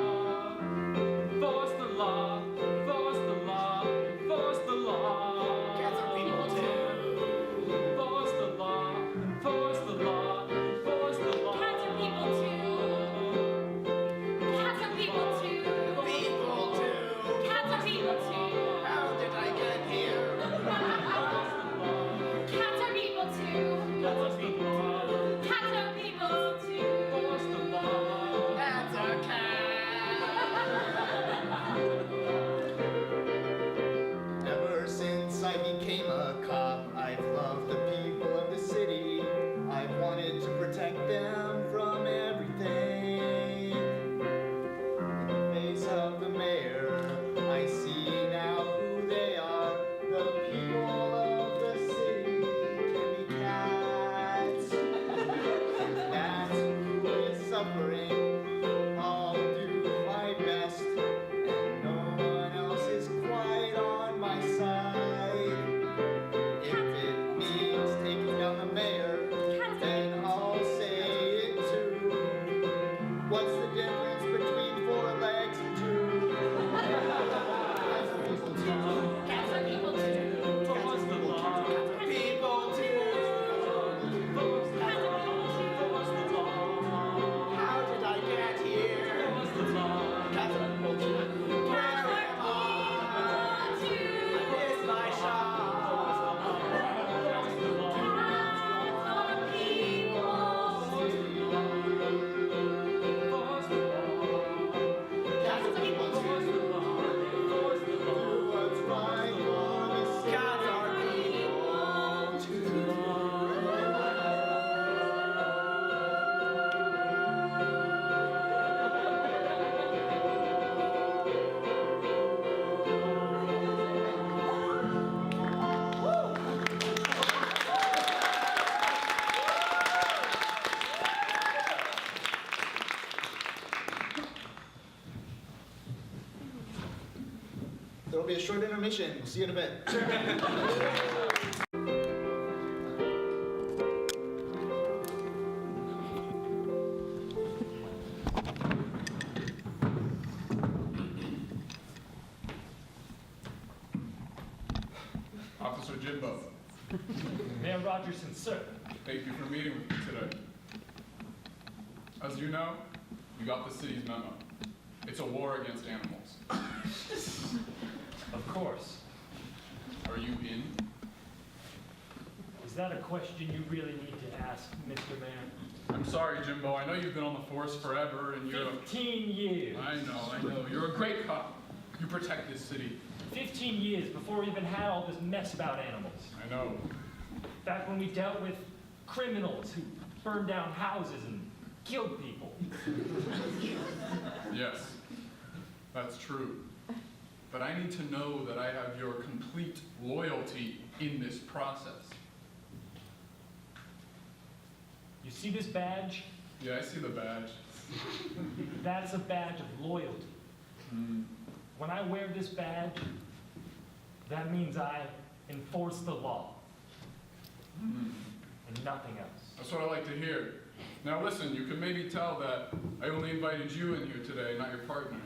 Speaker 3: Enforce the law, enforce the law, enforce the law.
Speaker 4: Cats are people too.
Speaker 3: Enforce the law, enforce the law, enforce the law.
Speaker 5: Cats are people too. Cats are people too.
Speaker 4: People too.
Speaker 5: Cats are people too.
Speaker 4: How did I get here?
Speaker 5: Cats are people too.
Speaker 3: Enforce the law,
Speaker 5: Cats are people too.
Speaker 3: enforce the law.
Speaker 4: That's a cat.
Speaker 1: Ever since I became a cop, I've loved the people of the city. I've wanted to protect them from everything. In the face of the mayor, I see now who they are. The people of the city can be cats. If that's who is suffering, I'll do my best. And no one else is quite on my side. If it means taking down the mayor, then I'll say
Speaker 7: be a short intermission. We'll see you in a bit.
Speaker 6: Officer Jimbo,
Speaker 3: Mayor Rogerson, sir.
Speaker 6: thank you for meeting with me today. As you know, you got the city's memo. It's a war against animals.
Speaker 3: Of course.
Speaker 6: Are you in?
Speaker 3: Is that a question you really need to ask, Mr. Mayor?
Speaker 6: I'm sorry, Jimbo. I know you've been on the force forever, and you're
Speaker 3: 15 years.
Speaker 6: I know. You're a great cop. You protect this city.
Speaker 3: 15 years before we even had all this mess about animals.
Speaker 6: I know.
Speaker 3: Back when we dealt with criminals who burned down houses and killed people.
Speaker 6: Yes, that's true. But I need to know that I have your complete loyalty in this process.
Speaker 3: You see this badge?
Speaker 6: Yeah, I see the badge.
Speaker 3: That's a badge of loyalty. When I wear this badge, that means I enforce the law. And nothing else.
Speaker 6: That's what I like to hear. Now listen, you can maybe tell that I only invited you in here today, not your partner.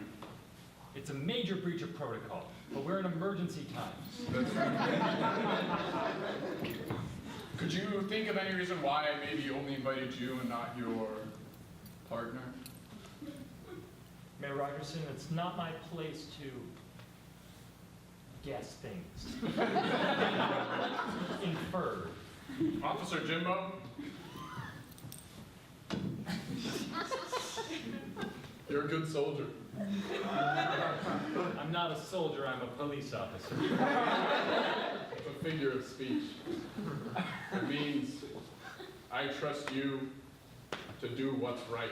Speaker 3: It's a major breach of protocol, but we're in emergency times.
Speaker 6: That's Could you think of any reason why I maybe only invited you and not your partner?
Speaker 3: Mayor Rogerson, it's not my place to guess things. Infer.
Speaker 6: Officer Jimbo? You're a good soldier.
Speaker 3: I'm not a soldier, I'm a police officer.
Speaker 6: It's a figure of speech. It means I trust you to do what's right.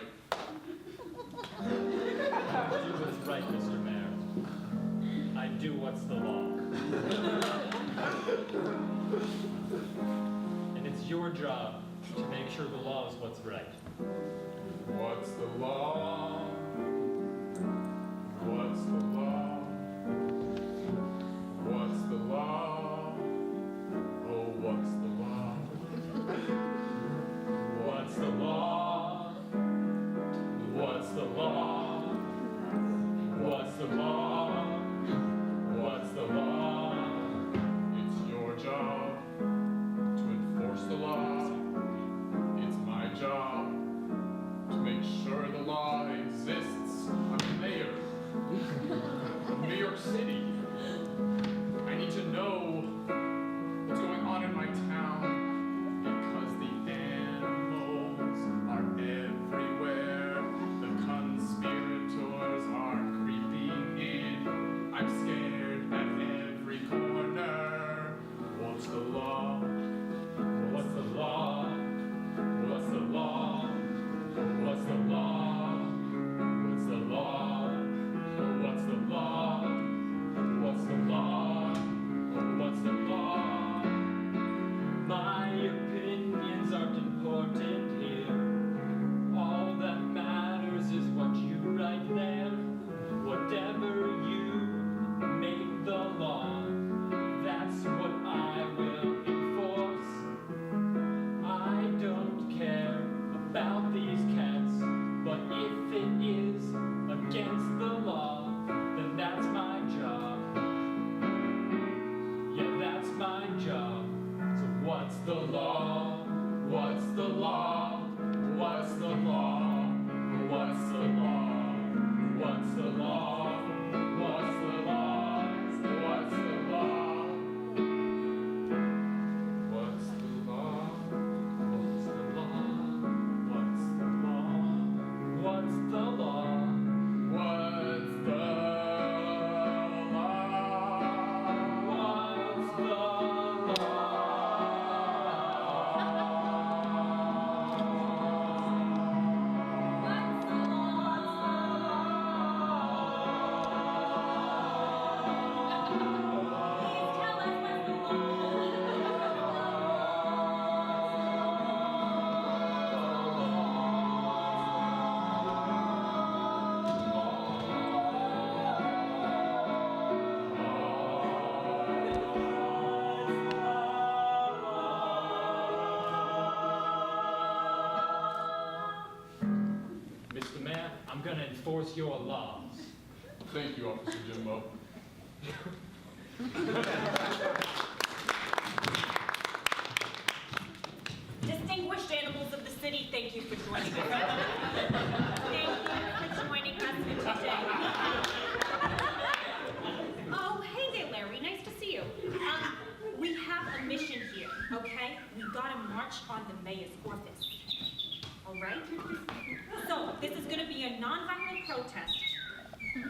Speaker 3: Do what's right, Mr. Mayor. I do what's the law. And it's your job to make sure the law is what's right.
Speaker 6: What's the law? What's the law? What's the law? Oh, what's the law? What's the law? What's the law? What's the law? What's the law? It's your job to enforce the law. It's my job to make sure the law exists. I'm the mayor.
Speaker 3: I'm gonna enforce your laws.
Speaker 6: Thank you, Officer Jimbo.
Speaker 2: Distinguished animals of the city, thank you for joining us. Thank you for joining us today. Oh, hey there, Larry. Nice to see you. We have a mission here, okay? We gotta march on the mayor's office. All right? So, this is gonna be a non-violent protest.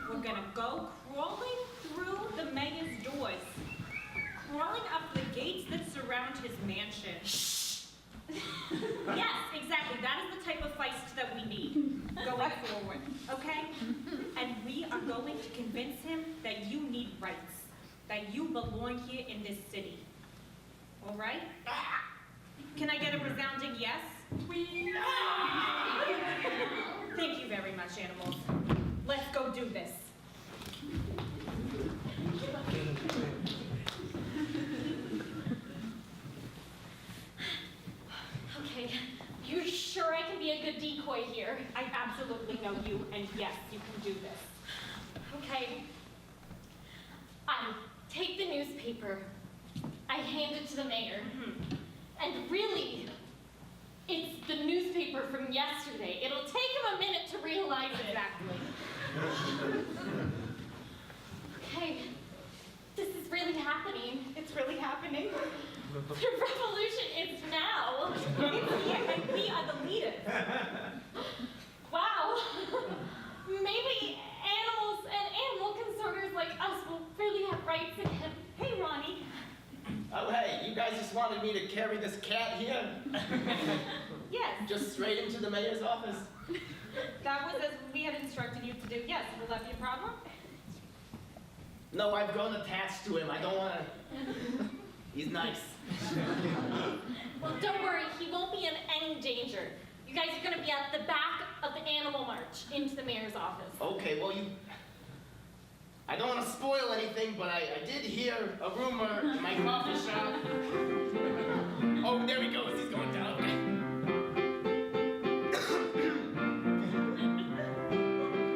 Speaker 2: We're gonna go crawling through the mayor's doors, crawling up the gates that surround his mansion. Yes, exactly. That is the type of feist that we need going forward, okay? And we are going to convince him that you need rights, that you belong here in this city. All right? Can I get a resounding yes? Thank you very much, animals. Let's go do this.
Speaker 5: Okay, you're sure I can be a good decoy here?
Speaker 2: I absolutely know you, and yes, you can do this.
Speaker 5: Okay. I take the newspaper. I hand it to the mayor. And really, it's the newspaper from yesterday. It'll take him a minute to realize it.
Speaker 2: Exactly.
Speaker 5: Okay, this is really happening.
Speaker 2: It's really happening.
Speaker 5: The revolution is now.
Speaker 2: It's here, and we are the leaders.
Speaker 5: Wow. Maybe animals and animal consorters like us will really have rights again.
Speaker 2: Hey, Ronnie.
Speaker 4: Oh, hey, you guys just wanted me to carry this cat here?
Speaker 2: Yes,
Speaker 4: Just straight into the mayor's office?
Speaker 2: that was as we had instructed you to do. Yes, will that be a problem?
Speaker 4: No, I've grown attached to him. I don't want to... He's nice.
Speaker 5: Well, don't worry, he won't be in any danger. You guys are gonna be at the back of the animal march into the mayor's office.
Speaker 4: Okay, well, I don't want to spoil anything, but I did hear a rumor in my coffee shop. Oh, there he goes. He's going down.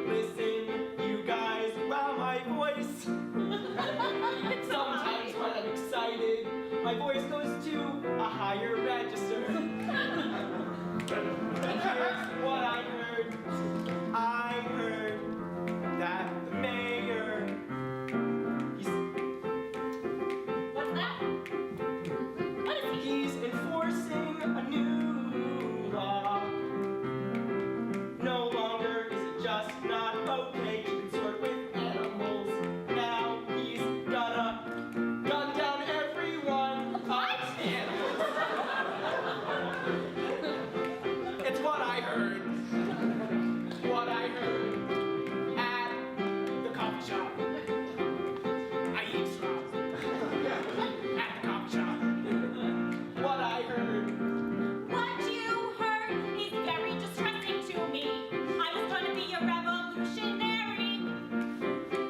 Speaker 4: Listen, you guys, wow, my voice. Sometimes when I'm excited, my voice goes to a higher register. And here's what I heard. I heard that the mayor,
Speaker 5: What's that? What is he?
Speaker 4: he's enforcing a new law. No longer is it just not okay to consort with animals. Now he's gonna gun down every one of animals. It's what I heard. What I heard at the coffee shop. I eavesdropped at the coffee shop. What I heard.
Speaker 2: What you heard is very distressing to me. I was going to be a revolutionary,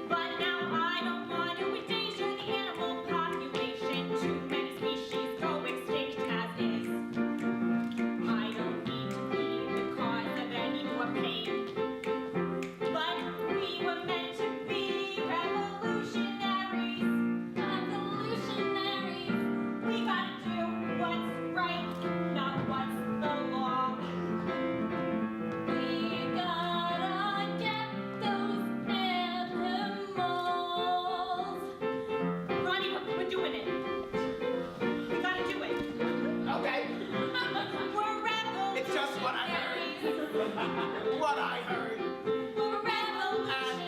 Speaker 2: but now I don't want to endanger the animal population. Too many species go extinct as is. I don't need to be the cause of any more pain, but we were meant to be revolutionaries.
Speaker 5: Revolutionaries.
Speaker 2: We gotta do what's right, not what's the law.
Speaker 5: We gotta get those animals.
Speaker 2: Ronnie, we're doing it. We gotta do it.
Speaker 4: Okay,
Speaker 2: We're revolutionaries.
Speaker 4: it's just what I heard. What I heard.
Speaker 2: We're
Speaker 4: At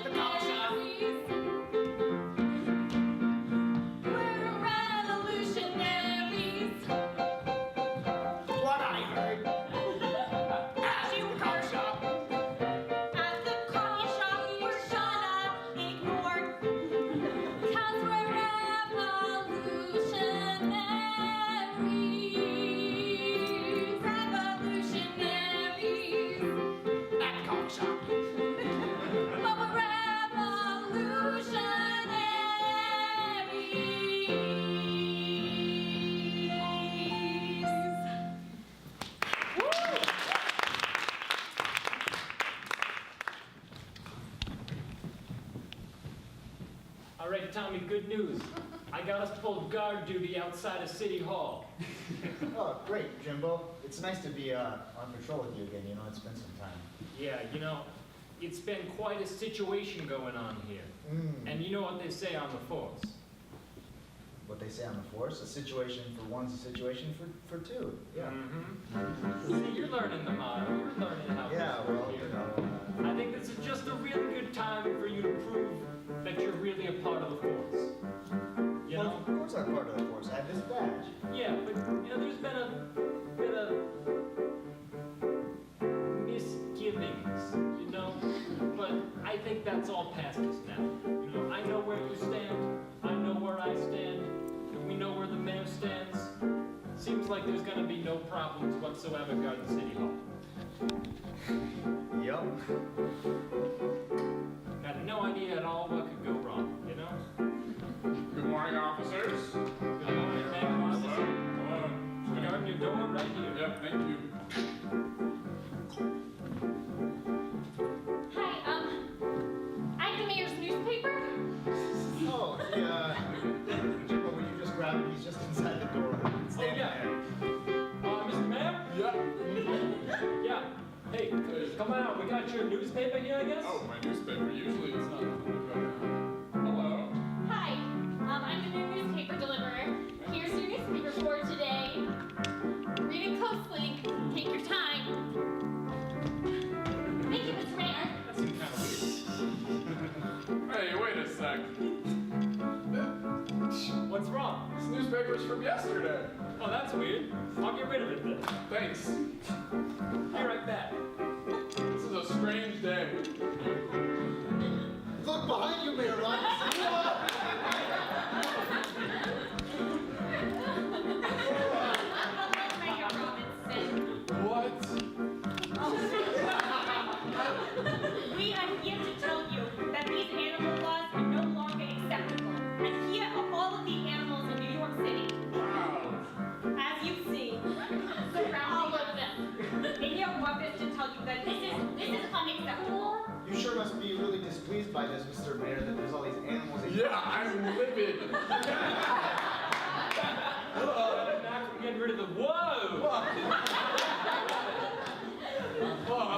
Speaker 4: the coffee shop.
Speaker 5: We're revolutionaries.
Speaker 4: What I heard. At the coffee shop.
Speaker 2: At the coffee shop, we're gonna ignore.
Speaker 5: 'Cause we're revolutionaries.
Speaker 4: At the coffee shop.
Speaker 3: All right, Tommy, good news. I got us pulled guard duty outside of City Hall.
Speaker 7: Oh, great, Jimbo. It's nice to be on patrol with you again. You know, it's been some time.
Speaker 3: Yeah, you know, it's been quite a situation going on here. And you know what they say on the force?
Speaker 7: What they say on the force, a situation for one's a situation for two. Yeah.
Speaker 3: See, you're learning the motto. You're learning how
Speaker 7: Yeah,
Speaker 3: to
Speaker 7: well,
Speaker 3: work
Speaker 7: you
Speaker 3: here.
Speaker 7: know.
Speaker 3: I think this is just a really good time for you to prove that you're really a part of the force. You
Speaker 7: Well,
Speaker 3: know?
Speaker 7: of course I'm part of the force. I have this badge.
Speaker 3: Yeah, but you know, there's been a bit of misgivings, you know? But I think that's all past us now. You know, I know where you stand, I know where I stand, and we know where the mayor stands. Seems like there's gonna be no problems whatsoever guarding City Hall.
Speaker 7: Yep.
Speaker 3: Had no idea at all what could go wrong, you know?
Speaker 6: Good morning, officers.
Speaker 3: Good morning, Mayor Officer.
Speaker 6: Hello.
Speaker 3: Guarding your door right here.
Speaker 6: Yep, thank you.
Speaker 5: Hi, I'm the mayor's newspaper.
Speaker 7: Oh, yeah. Jimbo, will you just grab him? He's just inside the door. Stand
Speaker 3: yeah.
Speaker 7: there.
Speaker 3: Mr. Mayor?
Speaker 6: Yeah.
Speaker 3: Yeah. Hey, come on out. We got your newspaper here, I guess?
Speaker 6: Oh, my newspaper. Usually it's not. Hello.
Speaker 5: Hi, I'm the new newspaper deliverer. Here's your newspaper for today. Read it closely. Take your time. Thank you, Mr. Mayor.
Speaker 3: That seemed kind of weird.
Speaker 6: Hey, wait a sec.
Speaker 3: What's wrong?
Speaker 6: This newspaper's from yesterday.
Speaker 3: Oh, that's weird. I'll get rid of it then.
Speaker 6: Thanks.
Speaker 3: Be right back.
Speaker 6: This is a strange day.
Speaker 7: Look behind you, Mayor Robinson.
Speaker 2: Hello, Mayor Robinson.
Speaker 6: What?
Speaker 2: We are here to tell you that these animal laws are no longer acceptable. And here are all of the animals in New York City.
Speaker 6: Wow.
Speaker 2: As you see,
Speaker 5: All
Speaker 2: surrounding
Speaker 5: of them.
Speaker 2: us. In your office to tell you that this is unacceptable.
Speaker 7: You sure must be really displeased by this, Mr. Mayor, that there's all these animals in
Speaker 6: Yeah, I'm livid.
Speaker 3: Back from getting rid of the... Whoa!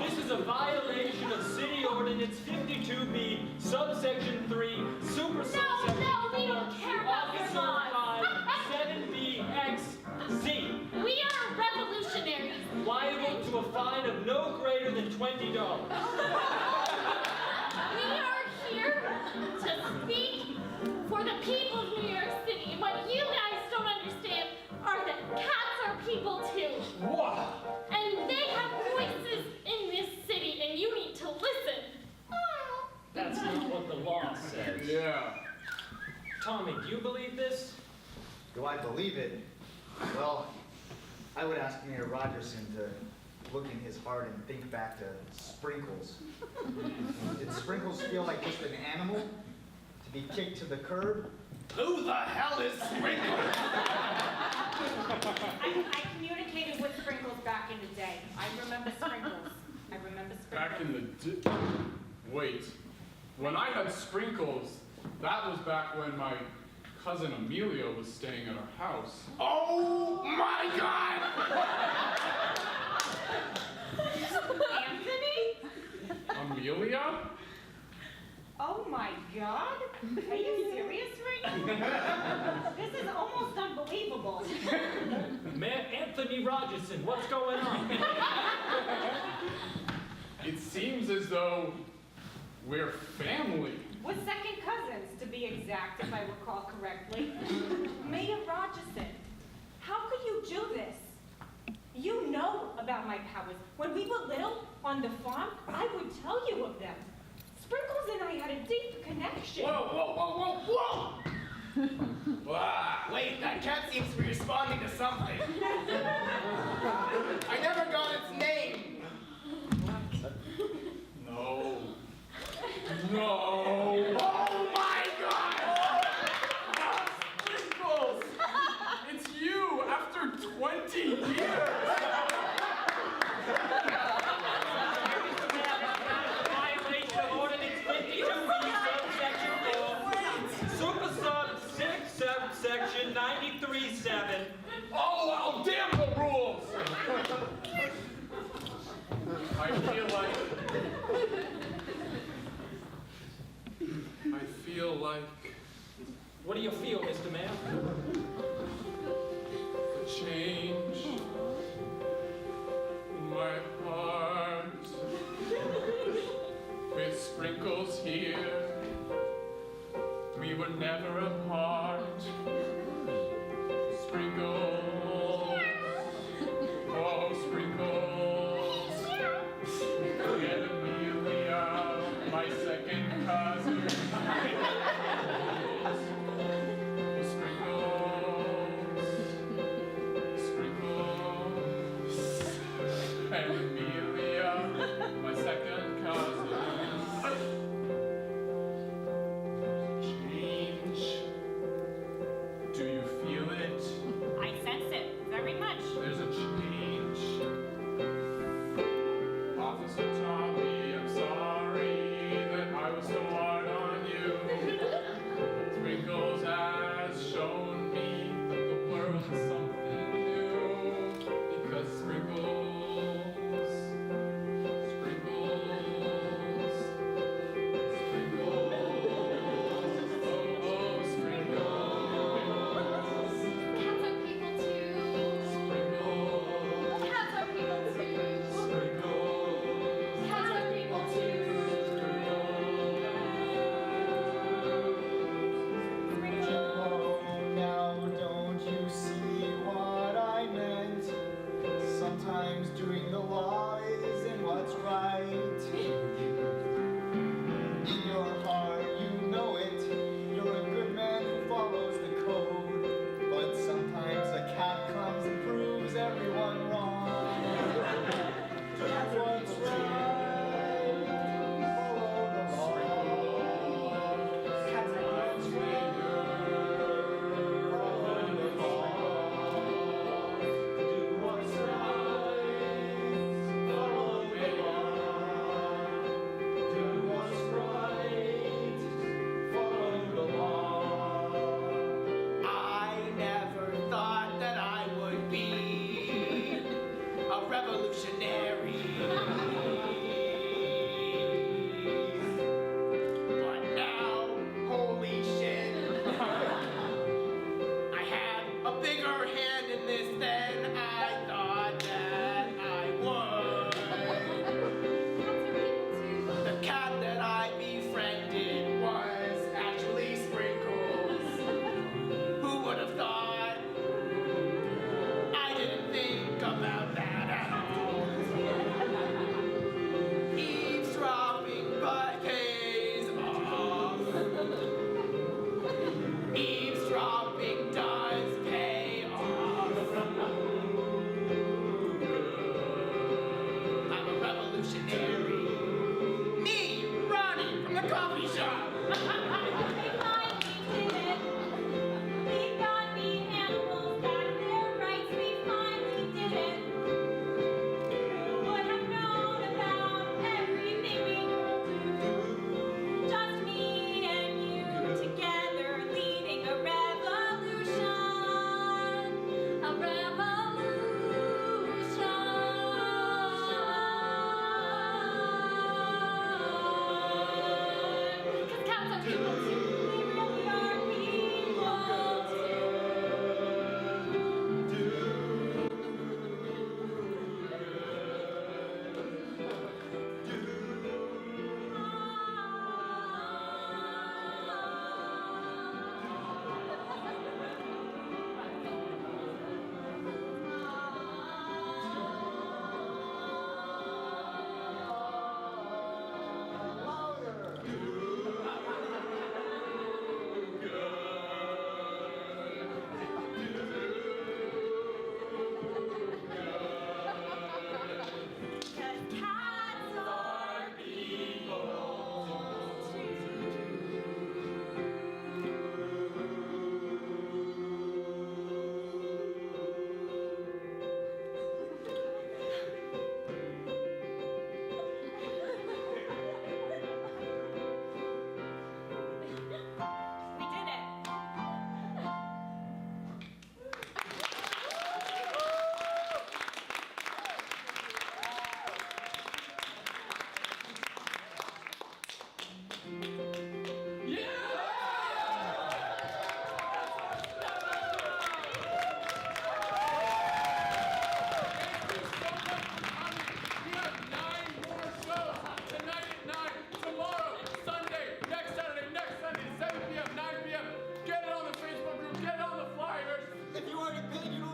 Speaker 3: This is a violation of City Ordinance 52B, subsection 3, super subsection
Speaker 5: No, we don't care about your laws.
Speaker 3: 7BXZ.
Speaker 5: We are revolutionaries.
Speaker 3: Liable to a fine of no greater than $20.
Speaker 5: We are here to speak for the people of New York City. And what you guys don't understand are that cats are people too.
Speaker 3: Wow!
Speaker 5: And they have voices in this city, and you need to listen.
Speaker 3: That's not what the law says.
Speaker 6: Yeah.
Speaker 3: Tommy, do you believe this?
Speaker 7: Do I believe it? Well, I would ask Mayor Rogerson to look in his heart and think back to Sprinkles. Did Sprinkles feel like just an animal to be kicked to the curb?
Speaker 4: Who the hell is Sprinkles?
Speaker 2: I communicated with Sprinkles back in the day. I remember Sprinkles.
Speaker 6: Back in the wait. When I had Sprinkles, that was back when my cousin Amelia was staying at our house.
Speaker 4: Oh my God!
Speaker 2: Anthony?
Speaker 6: Amelia?
Speaker 2: Oh my God? Are you serious right now? This is almost unbelievable.
Speaker 3: Mayor Anthony Rogerson, what's going on?
Speaker 6: It seems as though we're family.
Speaker 2: We're second cousins, to be exact, if I recall correctly. Mayor Rogerson, how could you do this? You know about my powers. When we were little, on the farm, I would tell you of them. Sprinkles and I had a deep connection.
Speaker 4: Whoa! Wait, that cat seems to be responding to something. I never got its name.
Speaker 6: No. No.
Speaker 4: Oh my God!
Speaker 6: Sprinkles! It's you after 20 years!
Speaker 3: Violation of Ordinance 52B, subsection 4,
Speaker 6: I feel like
Speaker 3: What do you feel, Mr. Man?
Speaker 6: a change in my heart. With Sprinkles here, we were never apart. Sprinkles, oh Sprinkles, and Amelia, my second cousin. Sprinkles, and Amelia, my second cousin. Change. Do you feel it?
Speaker 2: I sense it very much.
Speaker 6: There's a change. Officer Tommy, I'm sorry that I was so hard on you. Sprinkles has shown me that the world is something new. Because Sprinkles, Sprinkles, Sprinkles, oh, oh, Sprinkles,
Speaker 5: Cats are people too.
Speaker 6: Sprinkles,
Speaker 5: Cats are people too.
Speaker 6: Sprinkles,
Speaker 5: Cats are people too.
Speaker 1: Oh, now don't you see what I meant? Sometimes doing the law isn't what's right. In your heart, you know it. You're a good man who follows the code. But sometimes a cat comes and proves everyone wrong. That's what's right. Follow the law. Cats are what's right. Follow the law. Do what's right. Follow the law. Do what's right. Follow the law.
Speaker 4: I never thought that I would be a revolutionary. But now, holy shit. I had a bigger hand in this than I thought that I would. The cat that I befriended was actually Sprinkles. Who would have thought? I didn't think about that at all. Eavesdropping but pays off. Eavesdropping does pay off. I'm a revolutionary. Me, Ronnie, from the coffee shop.
Speaker 2: We finally did it. We got the animals back their rights. We finally did it. Who would have known about everything we could do? Just me and you together leading a revolution. A revolution.
Speaker 4: paid, you know